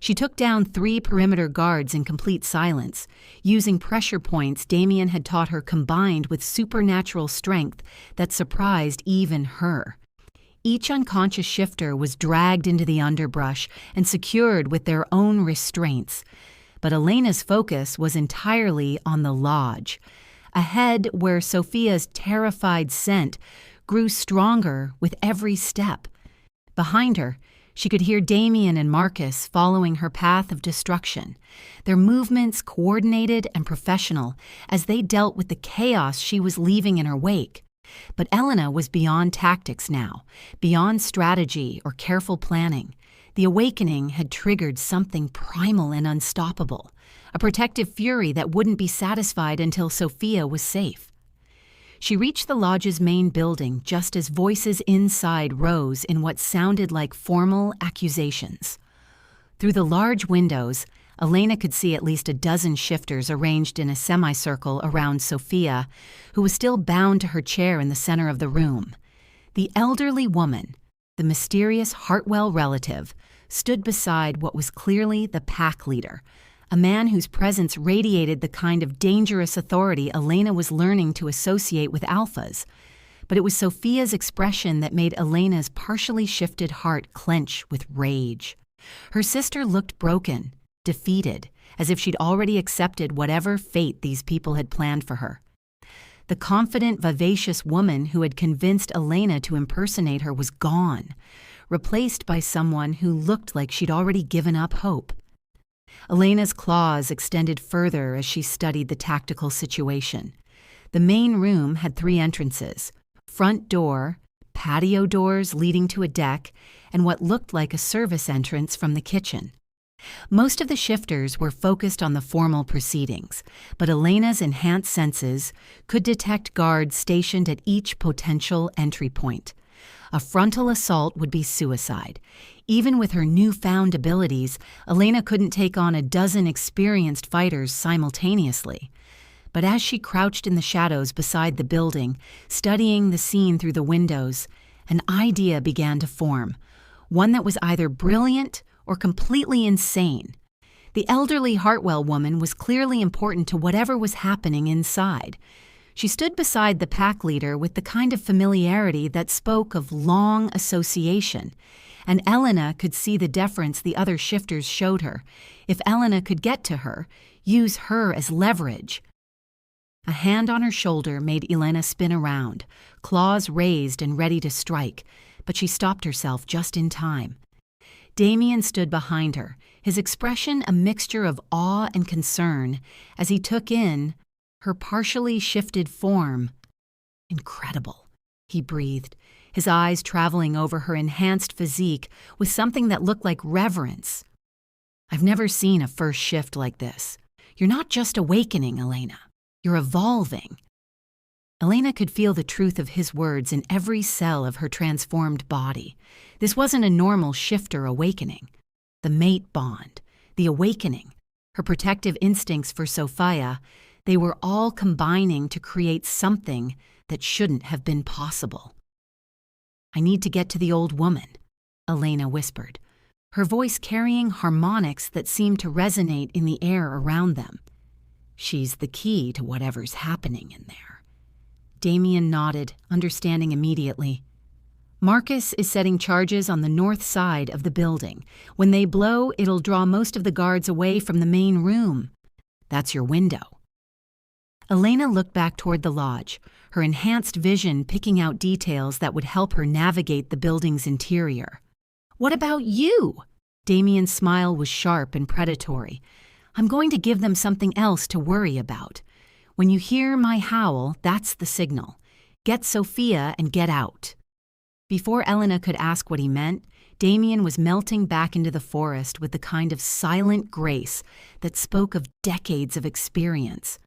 She took down 3 perimeter guards in complete silence, using pressure points Damien had taught her combined with supernatural strength that surprised even her. Each unconscious shifter was dragged into the underbrush and secured with their own restraints. But Elena's focus was entirely on the lodge, ahead where Sophia's terrified scent grew stronger with every step. Behind her, she could hear Damien and Marcus following her path of destruction, their movements coordinated and professional as they dealt with the chaos she was leaving in her wake. But Elena was beyond tactics now, beyond strategy or careful planning. The awakening had triggered something primal and unstoppable, a protective fury that wouldn't be satisfied until Sophia was safe. She reached the lodge's main building just as voices inside rose in what sounded like formal accusations. Through the large windows, Elena could see at least a dozen shifters arranged in a semicircle around Sophia, who was still bound to her chair in the center of the room. The elderly woman, the mysterious Hartwell relative, stood beside what was clearly the pack leader, a man whose presence radiated the kind of dangerous authority Elena was learning to associate with alphas. But it was Sophia's expression that made Elena's partially shifted heart clench with rage. Her sister looked broken, defeated, as if she'd already accepted whatever fate these people had planned for her. The confident, vivacious woman who had convinced Elena to impersonate her was gone, replaced by someone who looked like she'd already given up hope. Elena's claws extended further as she studied the tactical situation. The main room had 3 entrances: front door, patio doors leading to a deck, and what looked like a service entrance from the kitchen. Most of the shifters were focused on the formal proceedings, but Elena's enhanced senses could detect guards stationed at each potential entry point. A frontal assault would be suicide. Even with her newfound abilities, Elena couldn't take on a dozen experienced fighters simultaneously. But as she crouched in the shadows beside the building, studying the scene through the windows, an idea began to form, one that was either brilliant or completely insane. The elderly Hartwell woman was clearly important to whatever was happening inside. She stood beside the pack leader with the kind of familiarity that spoke of long association, and Elena could see the deference the other shifters showed her. If Elena could get to her, use her as leverage. A hand on her shoulder made Elena spin around, claws raised and ready to strike, but she stopped herself just in time. Damien stood behind her, his expression a mixture of awe and concern as he took in her partially shifted form. Incredible, he breathed, his eyes traveling over her enhanced physique with something that looked like reverence. I've never seen a first shift like this. You're not just awakening, Elena. You're evolving. Elena could feel the truth of his words in every cell of her transformed body. This wasn't a normal shifter awakening. The mate bond, the awakening, her protective instincts for Sophia, they were all combining to create something that shouldn't have been possible. I need to get to the old woman, Elena whispered, her voice carrying harmonics that seemed to resonate in the air around them. She's the key to whatever's happening in there. Damien nodded, understanding immediately. Marcus is setting charges on the north side of the building. When they blow, it'll draw most of the guards away from the main room. That's your window. Elena looked back toward the lodge, her enhanced vision picking out details that would help her navigate the building's interior. What about you? Damien's smile was sharp and predatory. I'm going to give them something else to worry about. When you hear my howl, that's the signal. Get Sophia and get out. Before Elena could ask what he meant, Damien was melting back into the forest with the kind of silent grace that spoke of decades of experience.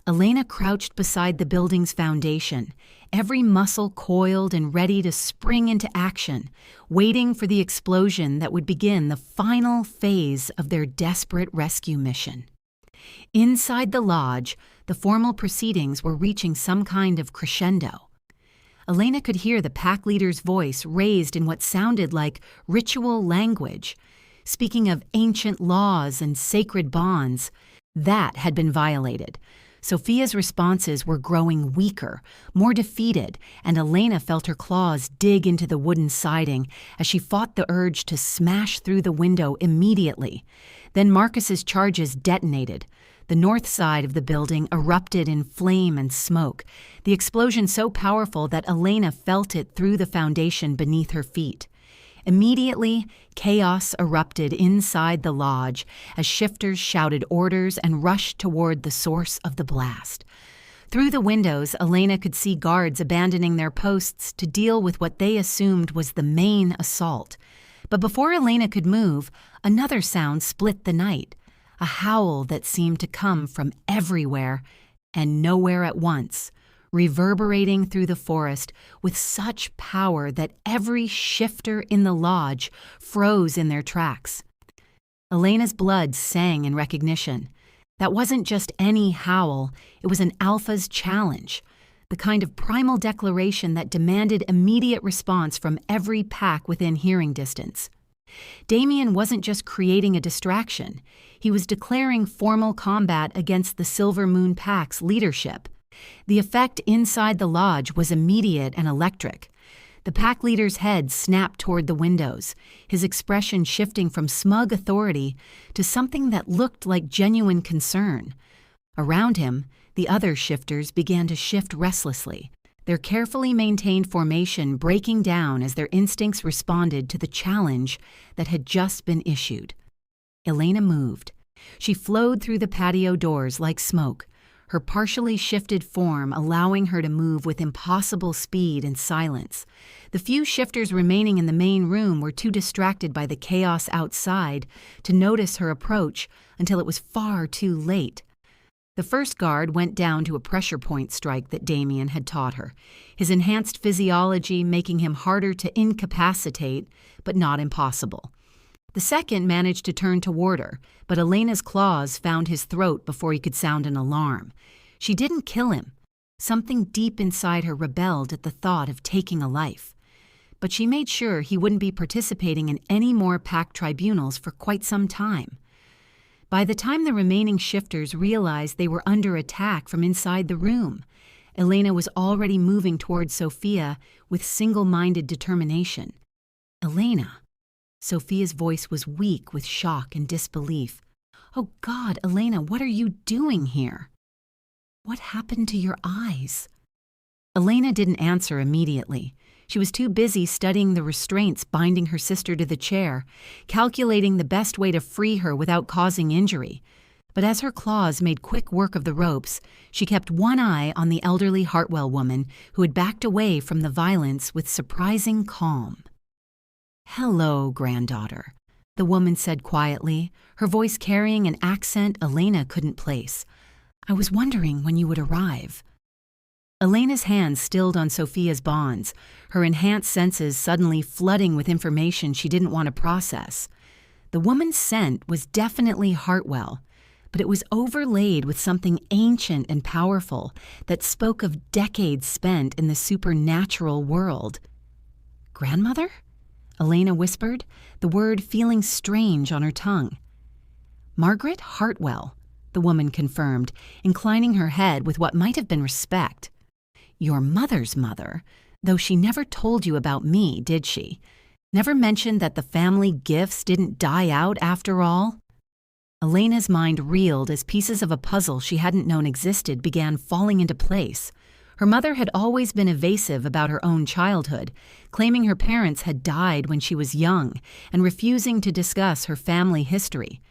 Elena crouched beside the building's foundation, every muscle coiled and ready to spring into action, waiting for the explosion that would begin the final phase of their desperate rescue mission. Inside the lodge, the formal proceedings were reaching some kind of crescendo. Elena could hear the pack leader's voice raised in what sounded like ritual language, speaking of ancient laws and sacred bonds. That had been violated. Sophia's responses were growing weaker, more defeated, and Elena felt her claws dig into the wooden siding as she fought the urge to smash through the window immediately. Then Marcus's charges detonated. The north side of the building erupted in flame and smoke, the explosion so powerful that Elena felt it through the foundation beneath her feet. Immediately, chaos erupted inside the lodge as shifters shouted orders and rushed toward the source of the blast. Through the windows, Elena could see guards abandoning their posts to deal with what they assumed was the main assault. But before Elena could move, another sound split the night, a howl that seemed to come from everywhere and nowhere at once, reverberating through the forest with such power that every shifter in the lodge froze in their tracks. Elena's blood sang in recognition. That wasn't just any howl, it was an alpha's challenge, the kind of primal declaration that demanded immediate response from every pack within hearing distance. Damien wasn't just creating a distraction, he was declaring formal combat against the Silver Moon Pack's leadership. The effect inside the lodge was immediate and electric. The pack leader's head snapped toward the windows, his expression shifting from smug authority to something that looked like genuine concern. Around him, the other shifters began to shift restlessly, their carefully maintained formation breaking down as their instincts responded to the challenge that had just been issued. Elena moved. She flowed through the patio doors like smoke, her partially shifted form allowing her to move with impossible speed and silence. The few shifters remaining in the main room were too distracted by the chaos outside to notice her approach until it was far too late. The first guard went down to a pressure point strike that Damien had taught her, his enhanced physiology making him harder to incapacitate, but not impossible. The second managed to turn toward her, but Elena's claws found his throat before he could sound an alarm. She didn't kill him. Something deep inside her rebelled at the thought of taking a life. But she made sure he wouldn't be participating in any more pack tribunals for quite some time. By the time the remaining shifters realized they were under attack from inside the room, Elena was already moving toward Sophia with single-minded determination. Elena. Sophia's voice was weak with shock and disbelief. "Oh God, Elena, what are you doing here? What happened to your eyes?" Elena didn't answer immediately. She was too busy studying the restraints binding her sister to the chair, calculating the best way to free her without causing injury. But as her claws made quick work of the ropes, she kept one eye on the elderly Hartwell woman who had backed away from the violence with surprising calm. "Hello, granddaughter," the woman said quietly, her voice carrying an accent Elena couldn't place. "I was wondering when you would arrive." Elena's hands stilled on Sophia's bonds, her enhanced senses suddenly flooding with information she didn't want to process. The woman's scent was definitely Hartwell, but it was overlaid with something ancient and powerful that spoke of decades spent in the supernatural world. "Grandmother?" Elena whispered, the word feeling strange on her tongue. "Margaret Hartwell," the woman confirmed, inclining her head with what might have been respect. "Your mother's mother, though she never told you about me, did she? Never mentioned that the family gifts didn't die out after all?" Elena's mind reeled as pieces of a puzzle she hadn't known existed began falling into place. Her mother had always been evasive about her own childhood, claiming her parents had died when she was young and refusing to discuss her family history.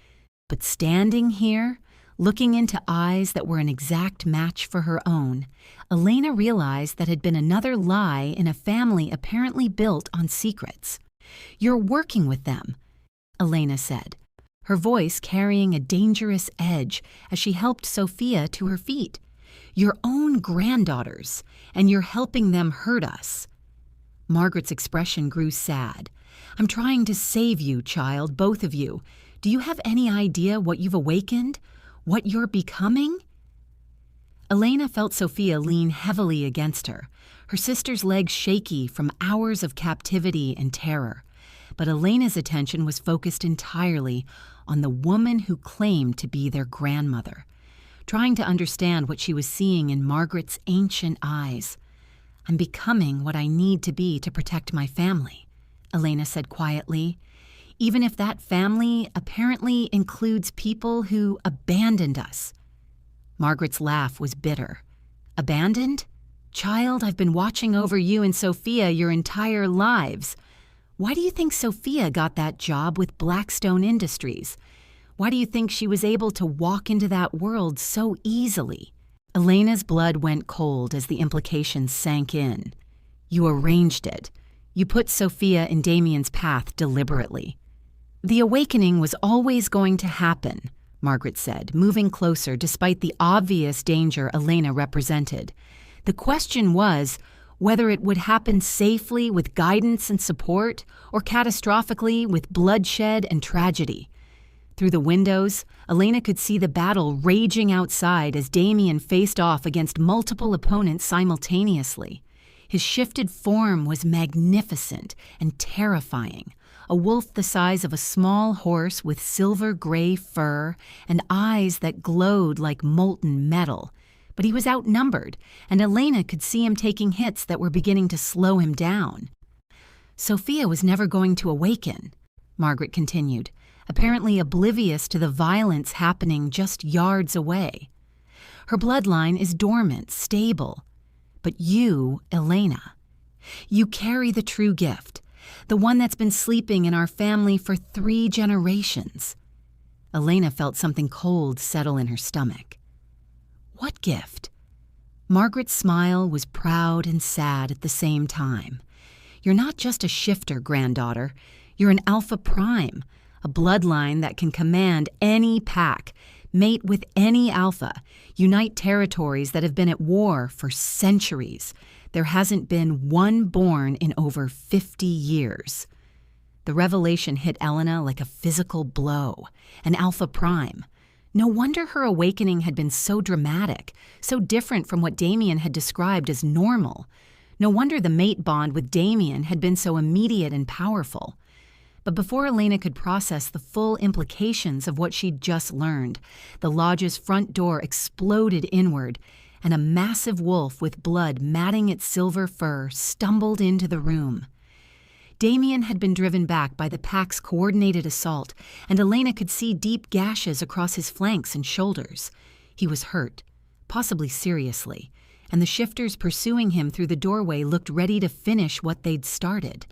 But standing here, looking into eyes that were an exact match for her own, Elena realized that had been another lie in a family apparently built on secrets. "You're working with them," Elena said, her voice carrying a dangerous edge as she helped Sophia to her feet. Your own granddaughters, and you're helping them hurt us." Margaret's expression grew sad. "I'm trying to save you, child, both of you. Do you have any idea what you've awakened? What you're becoming?" Elena felt Sophia lean heavily against her, her sister's legs shaky from hours of captivity and terror. But Elena's attention was focused entirely on the woman who claimed to be their grandmother, trying to understand what she was seeing in Margaret's ancient eyes. "I'm becoming what I need to be to protect my family," Elena said quietly, "even if that family apparently includes people who abandoned us." Margaret's laugh was bitter. "Abandoned? Child, I've been watching over you and Sophia your entire lives. Why do you think Sophia got that job with Blackstone Industries? Why do you think she was able to walk into that world so easily?" Elena's blood went cold as the implications sank in. "You arranged it. You put Sophia in Damien's path deliberately." "The awakening was always going to happen," Margaret said, moving closer despite the obvious danger Elena represented. "The question was whether it would happen safely with guidance and support, or catastrophically with bloodshed and tragedy." Through the windows, Elena could see the battle raging outside as Damien faced off against multiple opponents simultaneously. His shifted form was magnificent and terrifying, a wolf the size of a small horse with silver-gray fur and eyes that glowed like molten metal. But he was outnumbered, and Elena could see him taking hits that were beginning to slow him down. "Sophia was never going to awaken," Margaret continued, apparently oblivious to the violence happening just yards away. "Her bloodline is dormant, stable. But you, Elena, you carry the true gift, the one that's been sleeping in our family for 3 generations." Elena felt something cold settle in her stomach. "What gift?" Margaret's smile was proud and sad at the same time. "You're not just a shifter, granddaughter. You're an alpha prime, a bloodline that can command any pack, mate with any alpha, unite territories that have been at war for centuries. There hasn't been one born in over 50 years. The revelation hit Elena like a physical blow, an alpha prime. No wonder her awakening had been so dramatic, so different from what Damien had described as normal. No wonder the mate bond with Damien had been so immediate and powerful. But before Elena could process the full implications of what she'd just learned, the lodge's front door exploded inward, and a massive wolf with blood matting its silver fur stumbled into the room. Damien had been driven back by the pack's coordinated assault, and Elena could see deep gashes across his flanks and shoulders. He was hurt, possibly seriously, and the shifters pursuing him through the doorway looked ready to finish what they'd started.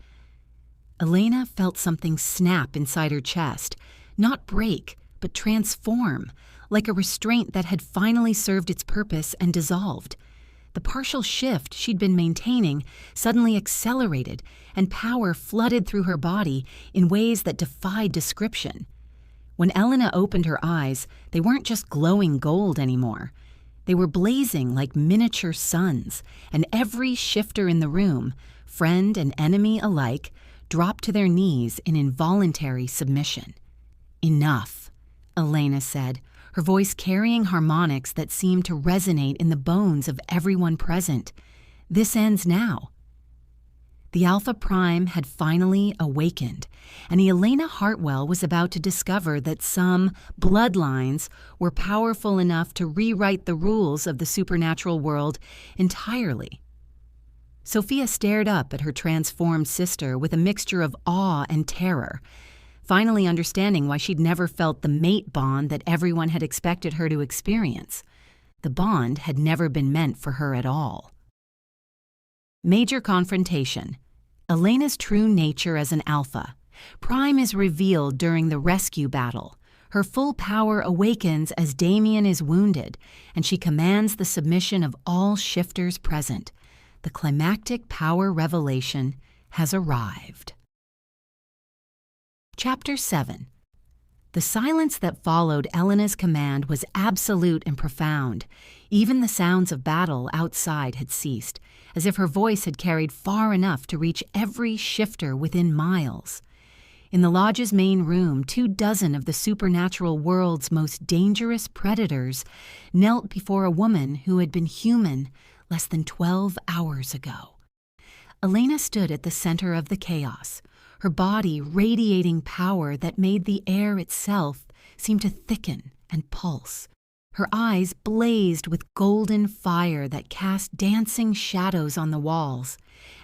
Elena felt something snap inside her chest, not break, but transform, like a restraint that had finally served its purpose and dissolved. The partial shift she'd been maintaining suddenly accelerated, and power flooded through her body in ways that defied description. When Elena opened her eyes, they weren't just glowing gold anymore. They were blazing like miniature suns, and every shifter in the room, friend and enemy alike, dropped to their knees in involuntary submission. "Enough," Elena said, her voice carrying harmonics that seemed to resonate in the bones of everyone present. "This ends now." The Alpha Prime had finally awakened, and Elena Hartwell was about to discover that some bloodlines were powerful enough to rewrite the rules of the supernatural world entirely. Sophia stared up at her transformed sister with a mixture of awe and terror, finally understanding why she'd never felt the mate bond that everyone had expected her to experience. The bond had never been meant for her at all. Major confrontation. Elena's true nature as an alpha. Prime is revealed during the rescue battle. Her full power awakens as Damien is wounded, and she commands the submission of all shifters present. The climactic power revelation has arrived. Chapter 7. The silence that followed Elena's command was absolute and profound. Even the sounds of battle outside had ceased, as if her voice had carried far enough to reach every shifter within miles. In the lodge's main room, 24 of the supernatural world's most dangerous predators knelt before a woman who had been human less than 12 hours ago. Elena stood at the center of the chaos, her body radiating power that made the air itself seem to thicken and pulse. Her eyes blazed with golden fire that cast dancing shadows on the walls,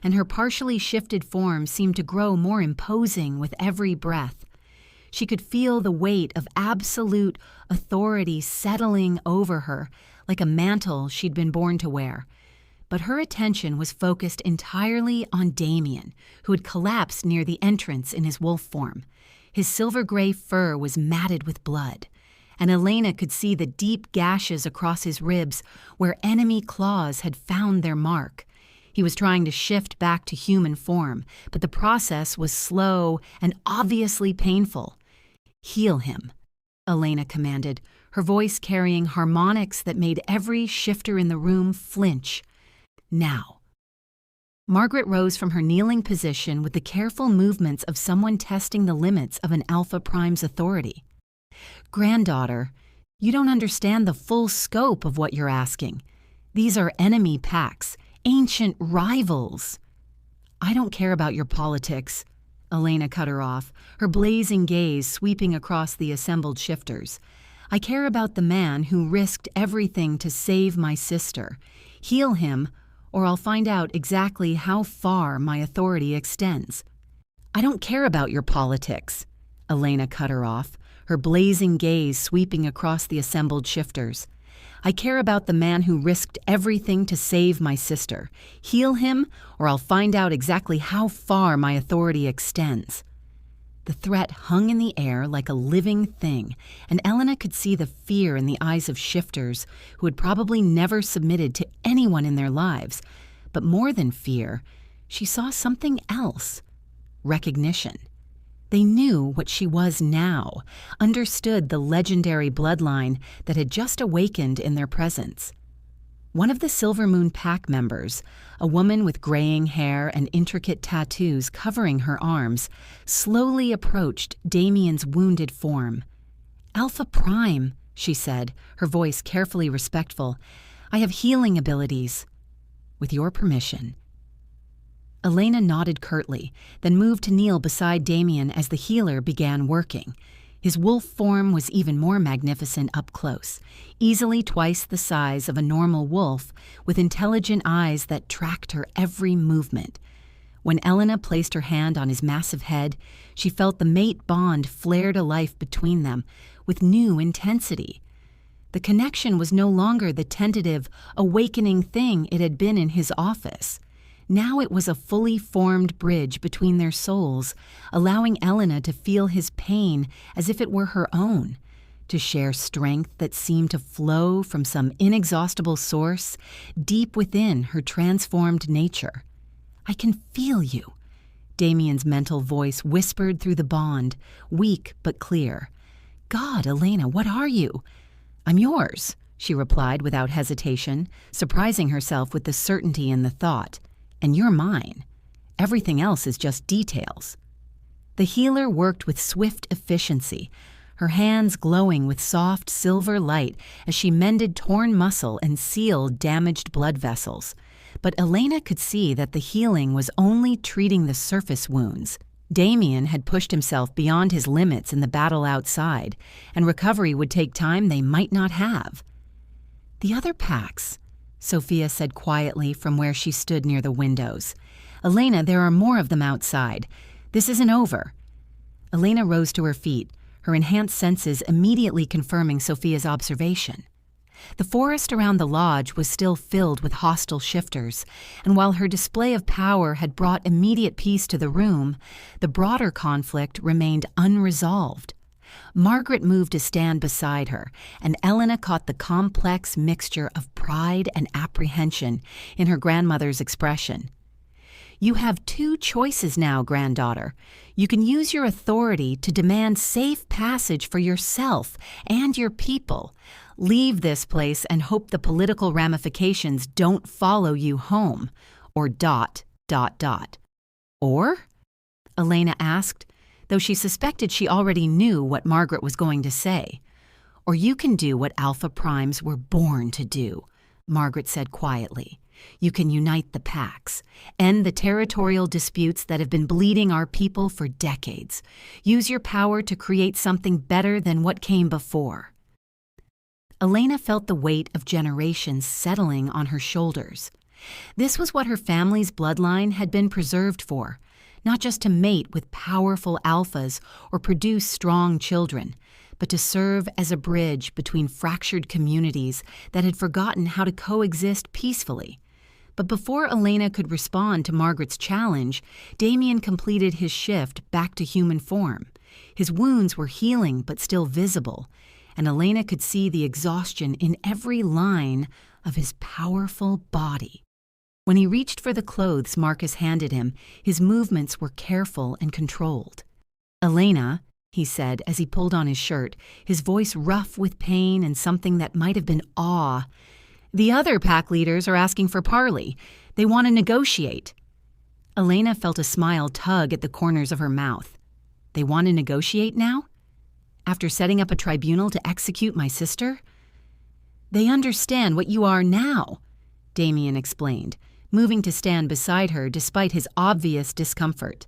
and her partially shifted form seemed to grow more imposing with every breath. She could feel the weight of absolute authority settling over her like a mantle she'd been born to wear. But her attention was focused entirely on Damien, who had collapsed near the entrance in his wolf form. His silver-gray fur was matted with blood, and Elena could see the deep gashes across his ribs where enemy claws had found their mark. He was trying to shift back to human form, but the process was slow and obviously painful. "Heal him," Elena commanded, her voice carrying harmonics that made every shifter in the room flinch. "Now." Margaret rose from her kneeling position with the careful movements of someone testing the limits of an Alpha Prime's authority. "Granddaughter, you don't understand the full scope of what you're asking. These are enemy packs, ancient rivals." "I don't care about your politics," Elena cut her off, her blazing gaze sweeping across the assembled shifters. "I care about the man who risked everything to save my sister. Heal him, or I'll find out exactly how far my authority extends." "I don't care about your politics," Elena cut her off, her blazing gaze sweeping across the assembled shifters. "I care about the man who risked everything to save my sister. Heal him, or I'll find out exactly how far my authority extends." The threat hung in the air like a living thing, and Elena could see the fear in the eyes of shifters who had probably never submitted to anyone in their lives. But more than fear, she saw something else: recognition. They knew what she was now, understood the legendary bloodline that had just awakened in their presence. One of the Silver Moon Pack members, a woman with graying hair and intricate tattoos covering her arms, slowly approached Damien's wounded form. "Alpha Prime," she said, her voice carefully respectful. "I have healing abilities. With your permission." Elena nodded curtly, then moved to kneel beside Damien as the healer began working. His wolf form was even more magnificent up close, easily twice the size of a normal wolf, with intelligent eyes that tracked her every movement. When Elena placed her hand on his massive head, she felt the mate bond flare to life between them with new intensity. The connection was no longer the tentative, awakening thing it had been in his office. Now it was a fully formed bridge between their souls, allowing Elena to feel his pain as if it were her own, to share strength that seemed to flow from some inexhaustible source deep within her transformed nature. "I can feel you," Damien's mental voice whispered through the bond, weak but clear. "God, Elena, what are you?" "I'm yours," she replied without hesitation, surprising herself with the certainty in the thought. "And you're mine. Everything else is just details." The healer worked with swift efficiency, her hands glowing with soft silver light as she mended torn muscle and sealed damaged blood vessels. But Elena could see that the healing was only treating the surface wounds. Damien had pushed himself beyond his limits in the battle outside, and recovery would take time they might not have. "The other packs," Sophia said quietly from where she stood near the windows. "Elena, there are more of them outside. This isn't over." Elena rose to her feet, her enhanced senses immediately confirming Sophia's observation. The forest around the lodge was still filled with hostile shifters, and while her display of power had brought immediate peace to the room, the broader conflict remained unresolved. Margaret moved to stand beside her, and Elena caught the complex mixture of pride and apprehension in her grandmother's expression. You have two choices now, granddaughter. You can use your authority to demand safe passage for yourself and your people. Leave this place and hope the political ramifications don't follow you home. Or ... Or? Elena asked, though she suspected she already knew what Margaret was going to say. Or you can do what Alpha Primes were born to do, Margaret said quietly. You can unite the packs, end the territorial disputes that have been bleeding our people for decades. Use your power to create something better than what came before. Elena felt the weight of generations settling on her shoulders. This was what her family's bloodline had been preserved for, not just to mate with powerful alphas or produce strong children, but to serve as a bridge between fractured communities that had forgotten how to coexist peacefully. But before Elena could respond to Margaret's challenge, Damien completed his shift back to human form. His wounds were healing but still visible, and Elena could see the exhaustion in every line of his powerful body. When he reached for the clothes Marcus handed him, his movements were careful and controlled. "Elena," he said as he pulled on his shirt, his voice rough with pain and something that might have been awe. "The other pack leaders are asking for parley. They want to negotiate." Elena felt a smile tug at the corners of her mouth. "They want to negotiate now? After setting up a tribunal to execute my sister?" "They understand what you are now," Damien explained, moving to stand beside her despite his obvious discomfort.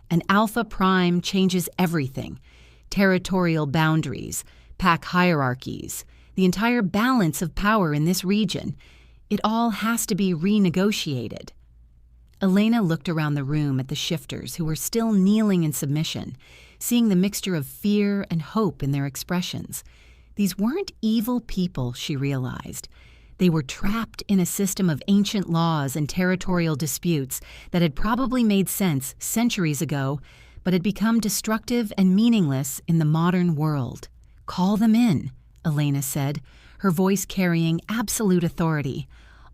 "An Alpha Prime changes everything. Territorial boundaries, pack hierarchies, the entire balance of power in this region. It all has to be renegotiated." Elena looked around the room at the shifters who were still kneeling in submission, seeing the mixture of fear and hope in their expressions. These weren't evil people, she realized. They were trapped in a system of ancient laws and territorial disputes that had probably made sense centuries ago, but had become destructive and meaningless in the modern world. "Call them in," Elena said, her voice carrying absolute authority.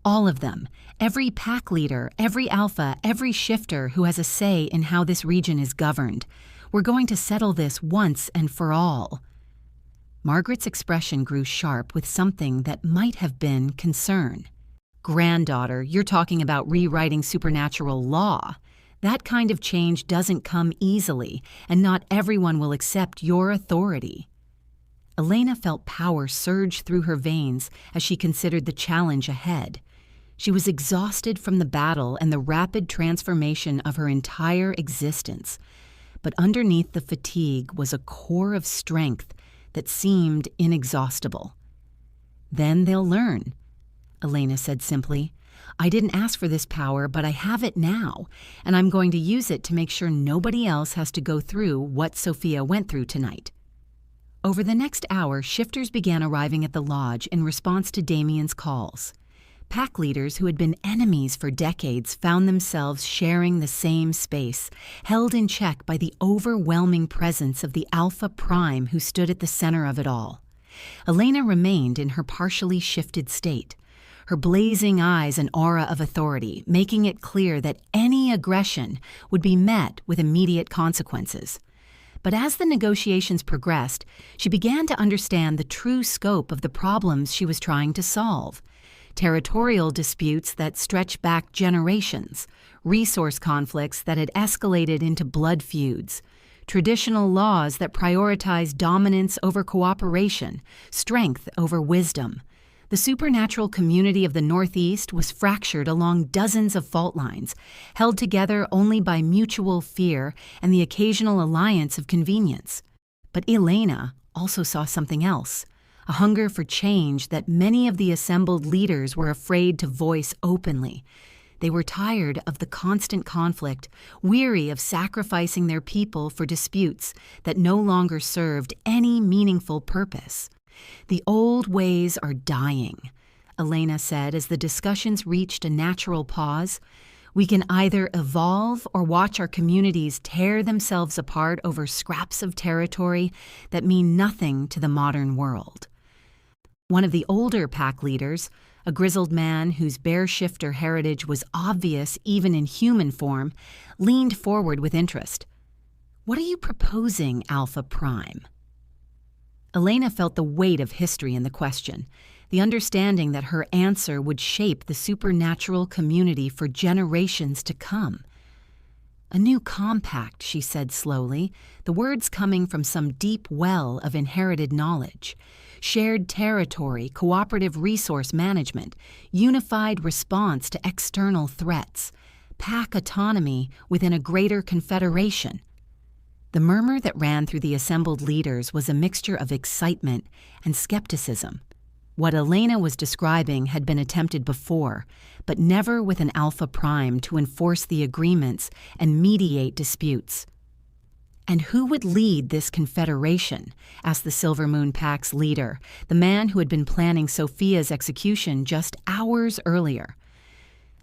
"All of them, every pack leader, every alpha, every shifter who has a say in how this region is governed. We're going to settle this once and for all." Margaret's expression grew sharp with something that might have been concern. "Granddaughter, you're talking about rewriting supernatural law. That kind of change doesn't come easily, and not everyone will accept your authority." Elena felt power surge through her veins as she considered the challenge ahead. She was exhausted from the battle and the rapid transformation of her entire existence. But underneath the fatigue was a core of strength that seemed inexhaustible. "Then they'll learn," Elena said simply. "I didn't ask for this power, but I have it now, and I'm going to use it to make sure nobody else has to go through what Sophia went through tonight." Over the next hour, shifters began arriving at the lodge in response to Damien's calls. Pack leaders who had been enemies for decades found themselves sharing the same space, held in check by the overwhelming presence of the Alpha Prime who stood at the center of it all. Elena remained in her partially shifted state, her blazing eyes an aura of authority, making it clear that any aggression would be met with immediate consequences. But as the negotiations progressed, she began to understand the true scope of the problems she was trying to solve. Territorial disputes that stretch back generations, resource conflicts that had escalated into blood feuds, traditional laws that prioritize dominance over cooperation, strength over wisdom. The supernatural community of the Northeast was fractured along dozens of fault lines, held together only by mutual fear and the occasional alliance of convenience. But Elena also saw something else, a hunger for change that many of the assembled leaders were afraid to voice openly. They were tired of the constant conflict, weary of sacrificing their people for disputes that no longer served any meaningful purpose. "The old ways are dying," Elena said as the discussions reached a natural pause. "We can either evolve or watch our communities tear themselves apart over scraps of territory that mean nothing to the modern world." One of the older pack leaders, A grizzled man whose bear shifter heritage was obvious even in human form, leaned forward with interest. "What are you proposing, Alpha Prime?" Elena felt the weight of history in the question, the understanding that her answer would shape the supernatural community for generations to come. "A new compact," she said slowly, the words coming from some deep well of inherited knowledge. "Shared territory, cooperative resource management, unified response to external threats, pack autonomy within a greater confederation." The murmur that ran through the assembled leaders was a mixture of excitement and skepticism. What Elena was describing had been attempted before, but never with an Alpha Prime to enforce the agreements and mediate disputes. "And who would lead this confederation?" asked the Silver Moon Pack's leader, the man who had been planning Sophia's execution just hours earlier.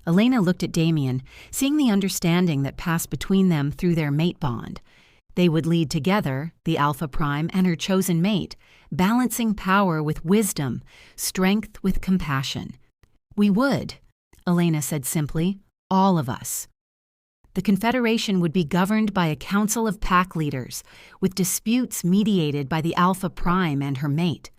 Elena looked at Damien, seeing the understanding that passed between them through their mate bond. They would lead together, the Alpha Prime and her chosen mate, balancing power with wisdom, strength with compassion. "We would," Elena said simply, "all of us." The Confederation would be governed by a council of pack leaders, with disputes mediated by the Alpha Prime and her mate.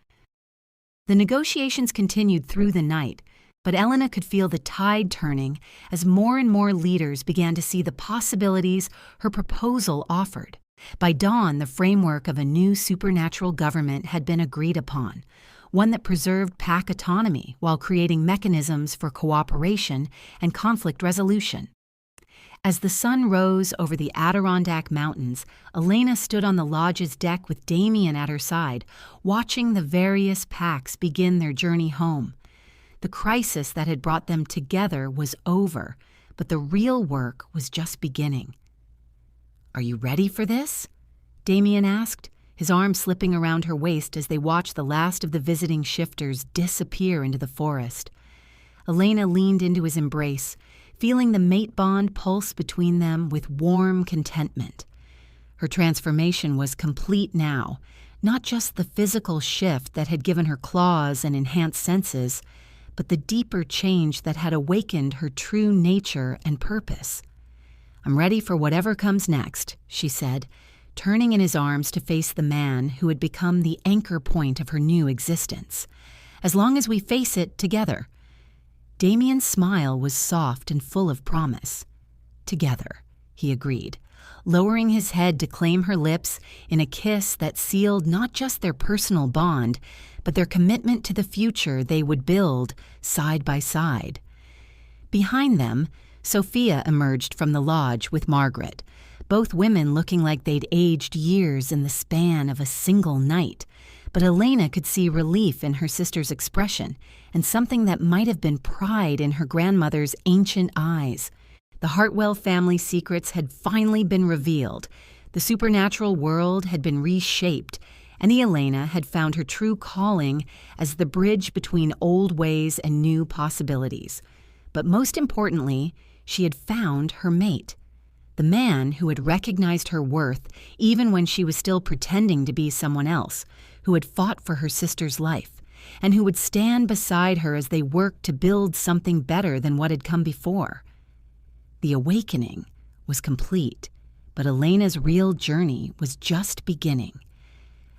The negotiations continued through the night, but Elena could feel the tide turning as more and more leaders began to see the possibilities her proposal offered. By dawn, the framework of a new supernatural government had been agreed upon, one that preserved pack autonomy while creating mechanisms for cooperation and conflict resolution. As the sun rose over the Adirondack Mountains, Elena stood on the lodge's deck with Damien at her side, watching the various packs begin their journey home. The crisis that had brought them together was over, but the real work was just beginning. "Are you ready for this?" Damien asked, his arm slipping around her waist as they watched the last of the visiting shifters disappear into the forest. Elena leaned into his embrace, feeling the mate bond pulse between them with warm contentment. Her transformation was complete now, not just the physical shift that had given her claws and enhanced senses, but the deeper change that had awakened her true nature and purpose. "I'm ready for whatever comes next," she said, turning in his arms to face the man who had become the anchor point of her new existence. "As long as we face it together." Damien's smile was soft and full of promise. "Together," he agreed, lowering his head to claim her lips in a kiss that sealed not just their personal bond, but their commitment to the future they would build side by side. Behind them, Sophia emerged from the lodge with Margaret, both women looking like they'd aged years in the span of a single night. But Elena could see relief in her sister's expression and something that might have been pride in her grandmother's ancient eyes. The Hartwell family secrets had finally been revealed. The supernatural world had been reshaped, and Elena had found her true calling as the bridge between old ways and new possibilities. But most importantly, she had found her mate, the man who had recognized her worth even when she was still pretending to be someone else, who had fought for her sister's life, and who would stand beside her as they worked to build something better than what had come before. The awakening was complete, but Elena's real journey was just beginning.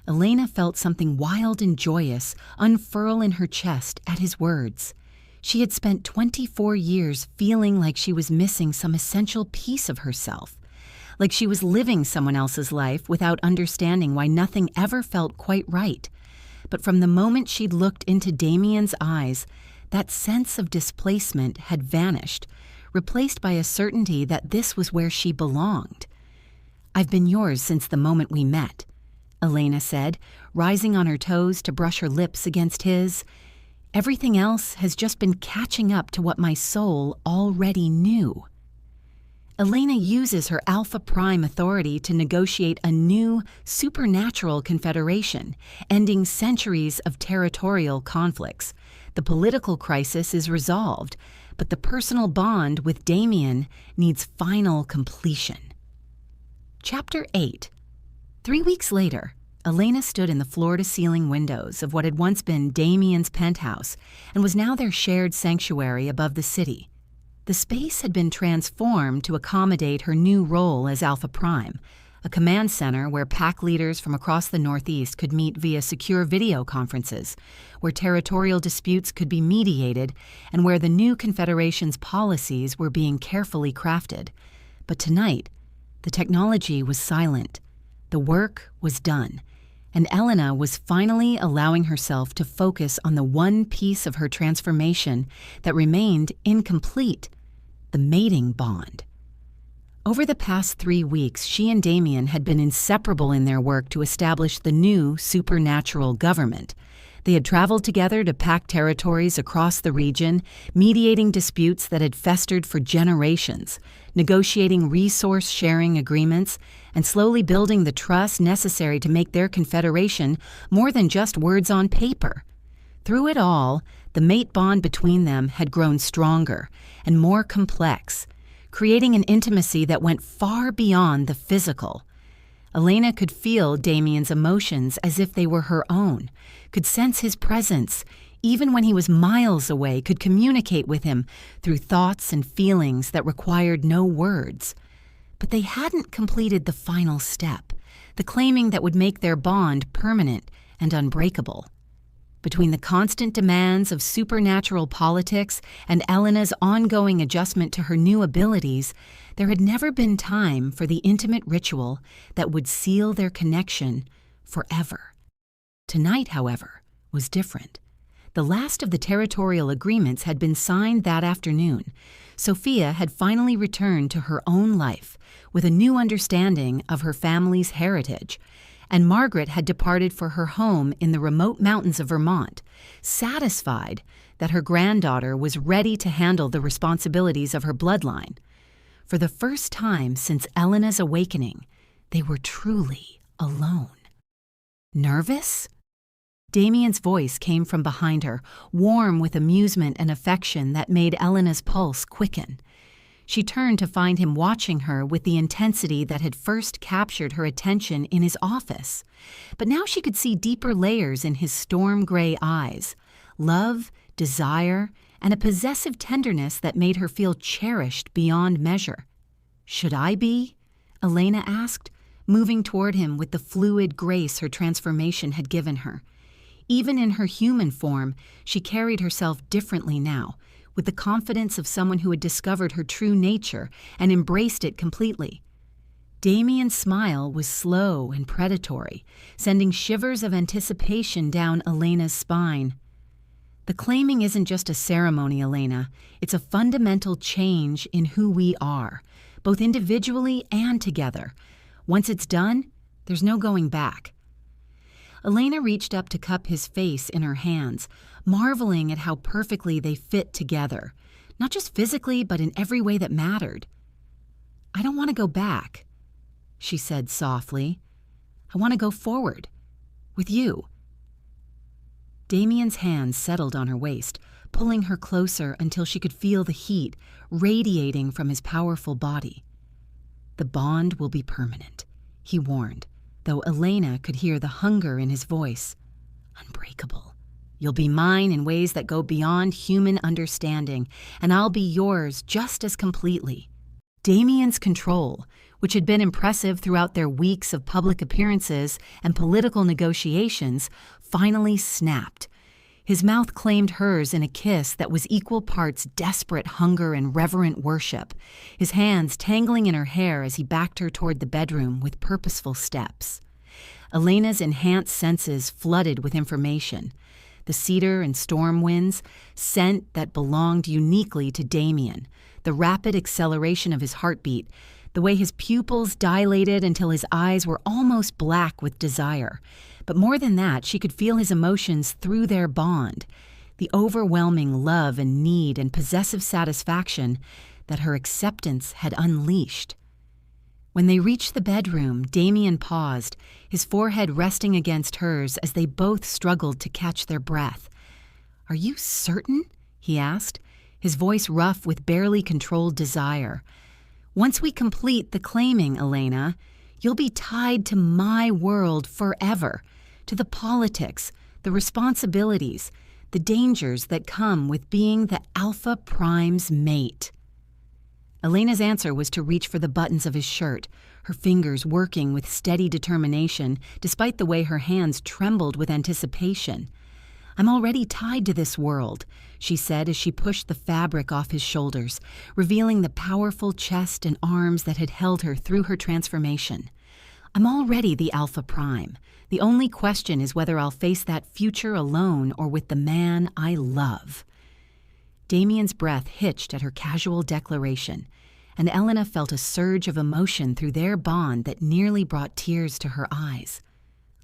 Elena felt something wild and joyous unfurl in her chest at his words. She had spent 24 years feeling like she was missing some essential piece of herself, like she was living someone else's life without understanding why nothing ever felt quite right. But from the moment she'd looked into Damien's eyes, that sense of displacement had vanished, replaced by a certainty that this was where she belonged. "I've been yours since the moment we met," Elena said, rising on her toes to brush her lips against his. "Everything else has just been catching up to what my soul already knew." Elena uses her Alpha Prime authority to negotiate a new, supernatural confederation, ending centuries of territorial conflicts. The political crisis is resolved, but the personal bond with Damien needs final completion. Chapter 8. 3 weeks later, Elena stood in the floor-to-ceiling windows of what had once been Damien's penthouse and was now their shared sanctuary above the city. The space had been transformed to accommodate her new role as Alpha Prime, a command center where pack leaders from across the Northeast could meet via secure video conferences, where territorial disputes could be mediated, and where the new Confederation's policies were being carefully crafted. But tonight, the technology was silent. The work was done, and Elena was finally allowing herself to focus on the one piece of her transformation that remained incomplete: the mating bond. Over the past 3 weeks, she and Damien had been inseparable in their work to establish the new supernatural government. They had traveled together to pack territories across the region, mediating disputes that had festered for generations, negotiating resource-sharing agreements, and slowly building the trust necessary to make their confederation more than just words on paper. Through it all, the mate bond between them had grown stronger and more complex, creating an intimacy that went far beyond the physical. Elena could feel Damien's emotions as if they were her own, could sense his presence, even when he was miles away, could communicate with him through thoughts and feelings that required no words. But they hadn't completed the final step, the claiming that would make their bond permanent and unbreakable. Between the constant demands of supernatural politics and Elena's ongoing adjustment to her new abilities, there had never been time for the intimate ritual that would seal their connection forever. Tonight, however, was different. The last of the territorial agreements had been signed that afternoon. Sophia had finally returned to her own life with a new understanding of her family's heritage, and Margaret had departed for her home in the remote mountains of Vermont, satisfied that her granddaughter was ready to handle the responsibilities of her bloodline. For the first time since Elena's awakening, they were truly alone. Nervous? Damien's voice came from behind her, warm with amusement and affection that made Elena's pulse quicken. She turned to find him watching her with the intensity that had first captured her attention in his office. But now she could see deeper layers in his storm-gray eyes: love, desire, and a possessive tenderness that made her feel cherished beyond measure. "Should I be?" Elena asked, moving toward him with the fluid grace her transformation had given her. Even in her human form, she carried herself differently now, with the confidence of someone who had discovered her true nature and embraced it completely. Damien's smile was slow and predatory, sending shivers of anticipation down Elena's spine. "The claiming isn't just a ceremony, Elena. It's a fundamental change in who we are, both individually and together. Once it's done, there's no going back." Elena reached up to cup his face in her hands, marveling at how perfectly they fit together, not just physically, but in every way that mattered. "I don't want to go back," she said softly. "I want to go forward, with you." Damien's hands settled on her waist, pulling her closer until she could feel the heat radiating from his powerful body. "The bond will be permanent," he warned, though Elena could hear the hunger in his voice. "Unbreakable. You'll be mine in ways that go beyond human understanding, and I'll be yours just as completely." Damien's control, which had been impressive throughout their weeks of public appearances and political negotiations, finally snapped. His mouth claimed hers in a kiss that was equal parts desperate hunger and reverent worship, his hands tangling in her hair as he backed her toward the bedroom with purposeful steps. Elena's enhanced senses flooded with information: the cedar and storm winds, scent that belonged uniquely to Damien, the rapid acceleration of his heartbeat, the way his pupils dilated until his eyes were almost black with desire. But more than that, she could feel his emotions through their bond, the overwhelming love and need and possessive satisfaction that her acceptance had unleashed. When they reached the bedroom, Damien paused, his forehead resting against hers as they both struggled to catch their breath. "Are you certain?" he asked, his voice rough with barely controlled desire. "Once we complete the claiming, Elena, You'll be tied to my world forever, to the politics, the responsibilities, the dangers that come with being the Alpha Prime's mate." Elena's answer was to reach for the buttons of his shirt, her fingers working with steady determination despite the way her hands trembled with anticipation. "I'm already tied to this world," she said as she pushed the fabric off his shoulders, revealing the powerful chest and arms that had held her through her transformation. "I'm already the Alpha Prime. The only question is whether I'll face that future alone or with the man I love." Damien's breath hitched at her casual declaration, and Elena felt a surge of emotion through their bond that nearly brought tears to her eyes.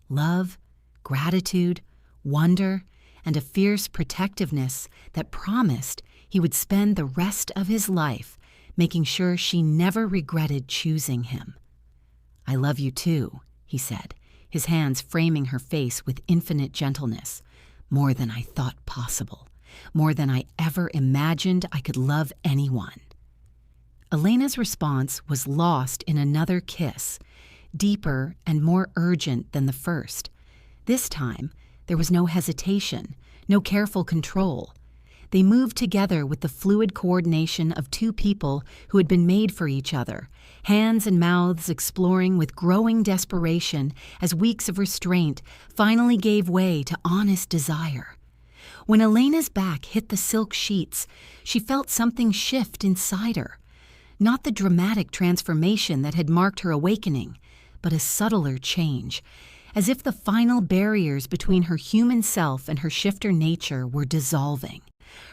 Love, gratitude, wonder, and a fierce protectiveness that promised he would spend the rest of his life making sure she never regretted choosing him. "I love you too," he said, his hands framing her face with infinite gentleness. "More than I thought possible. More than I ever imagined I could love anyone." Elena's response was lost in another kiss, deeper and more urgent than the first. This time, there was no hesitation, no careful control. They moved together with the fluid coordination of two people who had been made for each other, hands and mouths exploring with growing desperation as weeks of restraint finally gave way to honest desire. When Elena's back hit the silk sheets, she felt something shift inside her. Not the dramatic transformation that had marked her awakening, but a subtler change, as if the final barriers between her human self and her shifter nature were dissolving.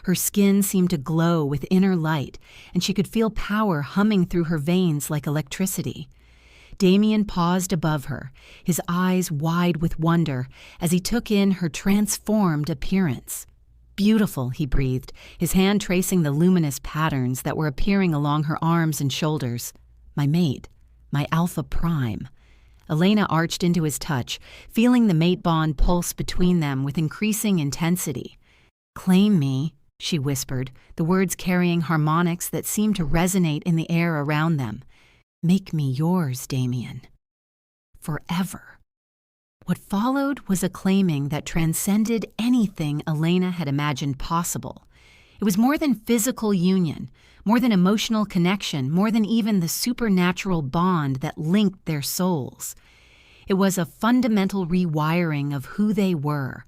Her skin seemed to glow with inner light, and she could feel power humming through her veins like electricity. Damien paused above her, his eyes wide with wonder as he took in her transformed appearance. "Beautiful," he breathed, his hand tracing the luminous patterns that were appearing along her arms and shoulders. "My mate, my Alpha Prime." Elena arched into his touch, feeling the mate bond pulse between them with increasing intensity. "Claim me," she whispered, the words carrying harmonics that seemed to resonate in the air around them. "Make me yours, Damien. Forever." What followed was a claiming that transcended anything Elena had imagined possible. It was more than physical union, more than emotional connection, more than even the supernatural bond that linked their souls. It was a fundamental rewiring of who they were,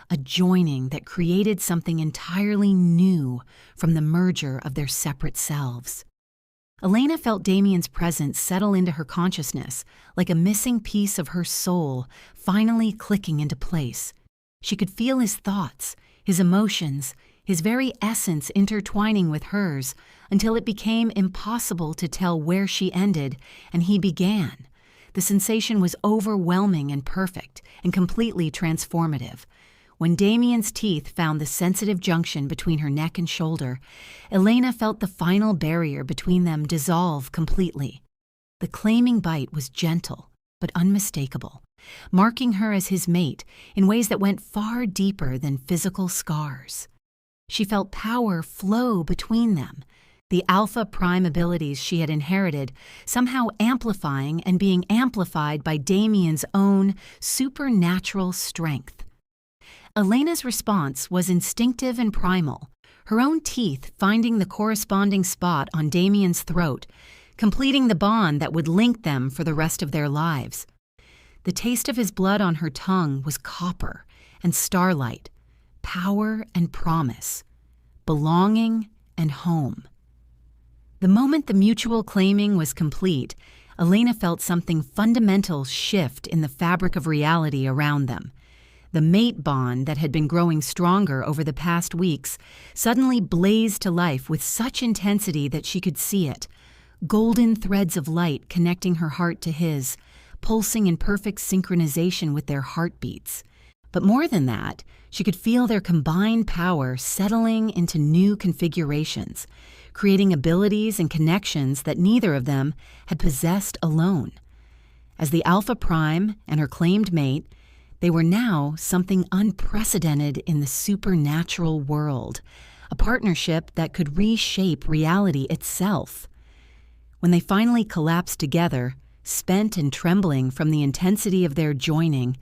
a joining that created something entirely new from the merger of their separate selves. Elena felt Damien's presence settle into her consciousness, like a missing piece of her soul finally clicking into place. She could feel his thoughts, his emotions, his very essence intertwining with hers until it became impossible to tell where she ended and he began. The sensation was overwhelming and perfect and completely transformative. When Damien's teeth found the sensitive junction between her neck and shoulder, Elena felt the final barrier between them dissolve completely. The claiming bite was gentle, but unmistakable, marking her as his mate in ways that went far deeper than physical scars. She felt power flow between them, the Alpha Prime abilities she had inherited somehow amplifying and being amplified by Damien's own supernatural strength. Elena's response was instinctive and primal, her own teeth finding the corresponding spot on Damien's throat, completing the bond that would link them for the rest of their lives. The taste of his blood on her tongue was copper and starlight, power and promise, belonging and home. The moment the mutual claiming was complete, Elena felt something fundamental shift in the fabric of reality around them. The mate bond that had been growing stronger over the past weeks suddenly blazed to life with such intensity that she could see it, golden threads of light connecting her heart to his, pulsing in perfect synchronization with their heartbeats. But more than that, she could feel their combined power settling into new configurations, creating abilities and connections that neither of them had possessed alone. As the Alpha Prime and her claimed mate, they were now something unprecedented in the supernatural world, a partnership that could reshape reality itself. When they finally collapsed together, Spent and trembling from the intensity of their joining,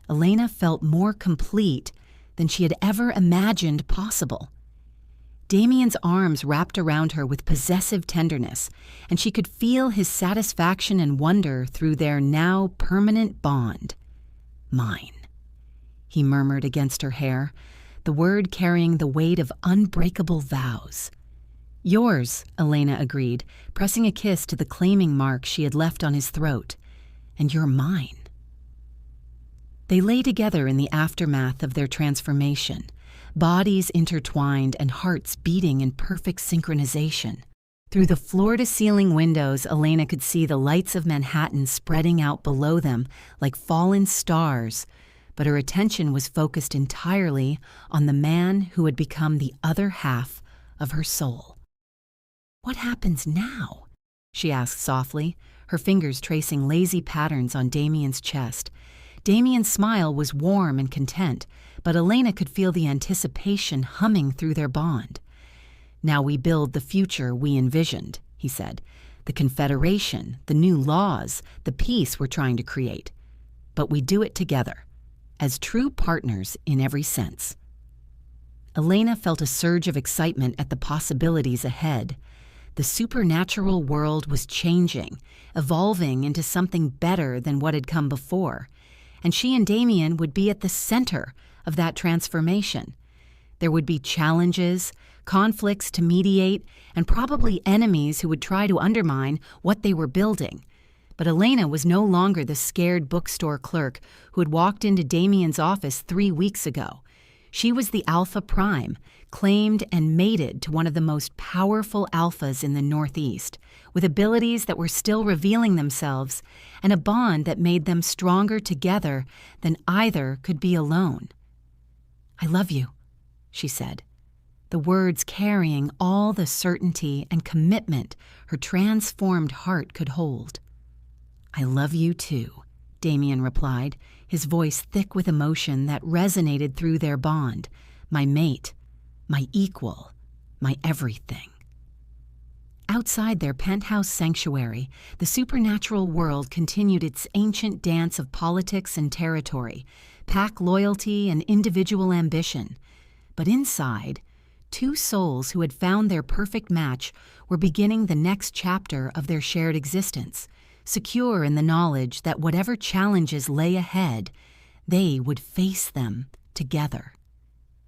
Elena felt more complete than she had ever imagined possible. Damien's arms wrapped around her with possessive tenderness, and she could feel his satisfaction and wonder through their now permanent bond. "Mine," he murmured against her hair, the word carrying the weight of unbreakable vows. "Yours," Elena agreed, pressing a kiss to the claiming mark she had left on his throat. "And you're mine." They lay together in the aftermath of their transformation, bodies intertwined and hearts beating in perfect synchronization. Through the floor-to-ceiling windows, Elena could see the lights of Manhattan spreading out below them like fallen stars, but her attention was focused entirely on the man who had become the other half of her soul. "What happens now?" she asked softly, her fingers tracing lazy patterns on Damien's chest. Damien's smile was warm and content, but Elena could feel the anticipation humming through their bond. "Now we build the future we envisioned," he said. "The Confederation, the new laws, the peace we're trying to create. But we do it together, as true partners in every sense." Elena felt a surge of excitement at the possibilities ahead. The supernatural world was changing, evolving into something better than what had come before, and she and Damien would be at the center of that transformation. There would be challenges, conflicts to mediate, and probably enemies who would try to undermine what they were building. But Elena was no longer the scared bookstore clerk who had walked into Damien's office 3 weeks ago. She was the Alpha Prime, claimed and mated to one of the most powerful alphas in the Northeast, with abilities that were still revealing themselves and a bond that made them stronger together than either could be alone. "I love you," she said, the words carrying all the certainty and commitment her transformed heart could hold. "I love you too," Damien replied, his voice thick with emotion that resonated through their bond. "My mate, my equal, my everything." Outside their penthouse sanctuary, the supernatural world continued its ancient dance of politics and territory, pack loyalty and individual ambition. But inside, 2 souls who had found their perfect match were beginning the next chapter of their shared existence, secure in the knowledge that whatever challenges lay ahead, they would face them together.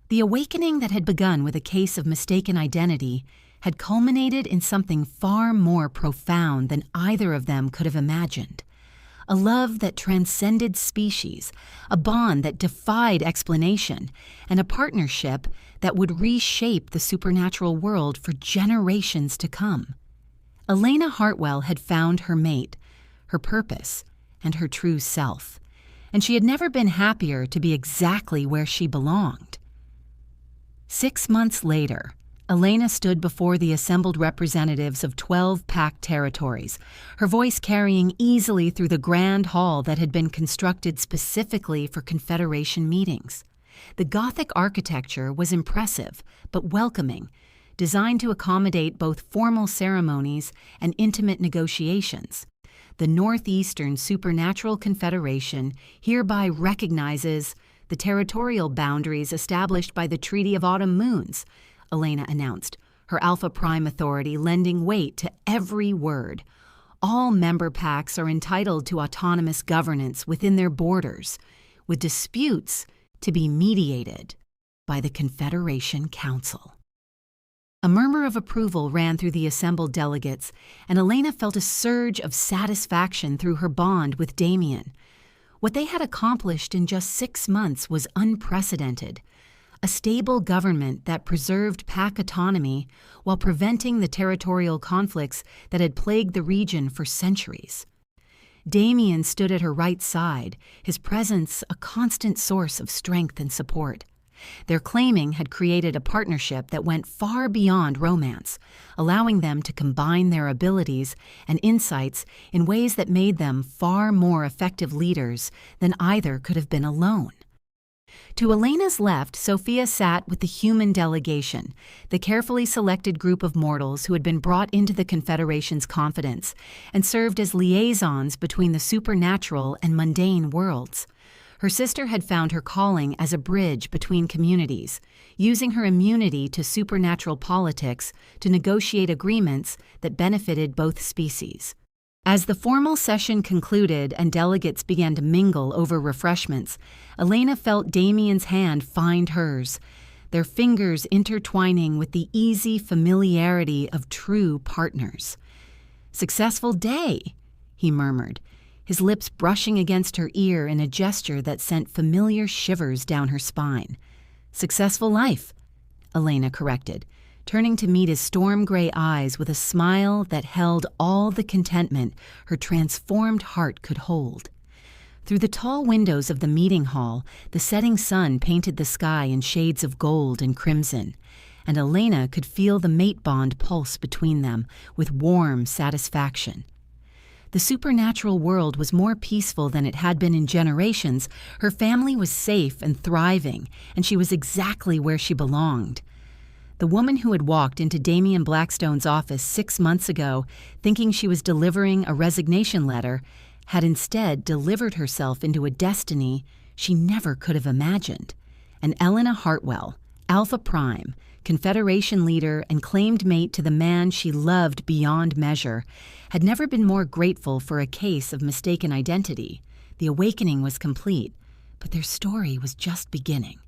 The awakening that had begun with a case of mistaken identity had culminated in something far more profound than either of them could have imagined. A love that transcended species, a bond that defied explanation, and a partnership that would reshape the supernatural world for generations to come. Elena Hartwell had found her mate, her purpose, and her true self, and she had never been happier to be exactly where she belonged. 6 months later, Elena stood before the assembled representatives of 12 packed territories, her voice carrying easily through the grand hall that had been constructed specifically for Confederation meetings. The Gothic architecture was impressive but welcoming, designed to accommodate both formal ceremonies and intimate negotiations. The Northeastern Supernatural Confederation hereby recognizes the territorial boundaries established by the Treaty of Autumn Moons, Elena announced, her Alpha Prime authority lending weight to every word. All member packs are entitled to autonomous governance within their borders, with disputes to be mediated by the Confederation Council. A murmur of approval ran through the assembled delegates, and Elena felt a surge of satisfaction through her bond with Damien. What they had accomplished in just 6 months was unprecedented. A stable government that preserved pack autonomy while preventing the territorial conflicts that had plagued the region for centuries. Damien stood at her right side, his presence a constant source of strength and support. Their claiming had created a partnership that went far beyond romance, allowing them to combine their abilities and insights in ways that made them far more effective leaders than either could have been alone. To Elena's left, Sophia sat with the human delegation, the carefully selected group of mortals who had been brought into the Confederation's confidence and served as liaisons between the supernatural and mundane worlds. Her sister had found her calling as a bridge between communities, using her immunity to supernatural politics to negotiate agreements that benefited both species. As the formal session concluded and delegates began to mingle over refreshments, Elena felt Damien's hand find hers, their fingers intertwining with the easy familiarity of true partners. "Successful day," he murmured, his lips brushing against her ear in a gesture that sent familiar shivers down her spine. "Successful life," Elena corrected, turning to meet his storm-gray eyes with a smile that held all the contentment her transformed heart could hold. Through the tall windows of the meeting hall, the setting sun painted the sky in shades of gold and crimson, and Elena could feel the mate bond pulse between them with warm satisfaction. The supernatural world was more peaceful than it had been in generations. Her family was safe and thriving, and she was exactly where she belonged. The woman who had walked into Damien Blackstone's office 6 months ago, thinking she was delivering a resignation letter, had instead delivered herself into a destiny she never could have imagined. And Elena Hartwell, Alpha Prime, Confederation leader and claimed mate to the man she loved beyond measure, had never been more grateful for a case of mistaken identity. The awakening was complete, but their story was just beginning.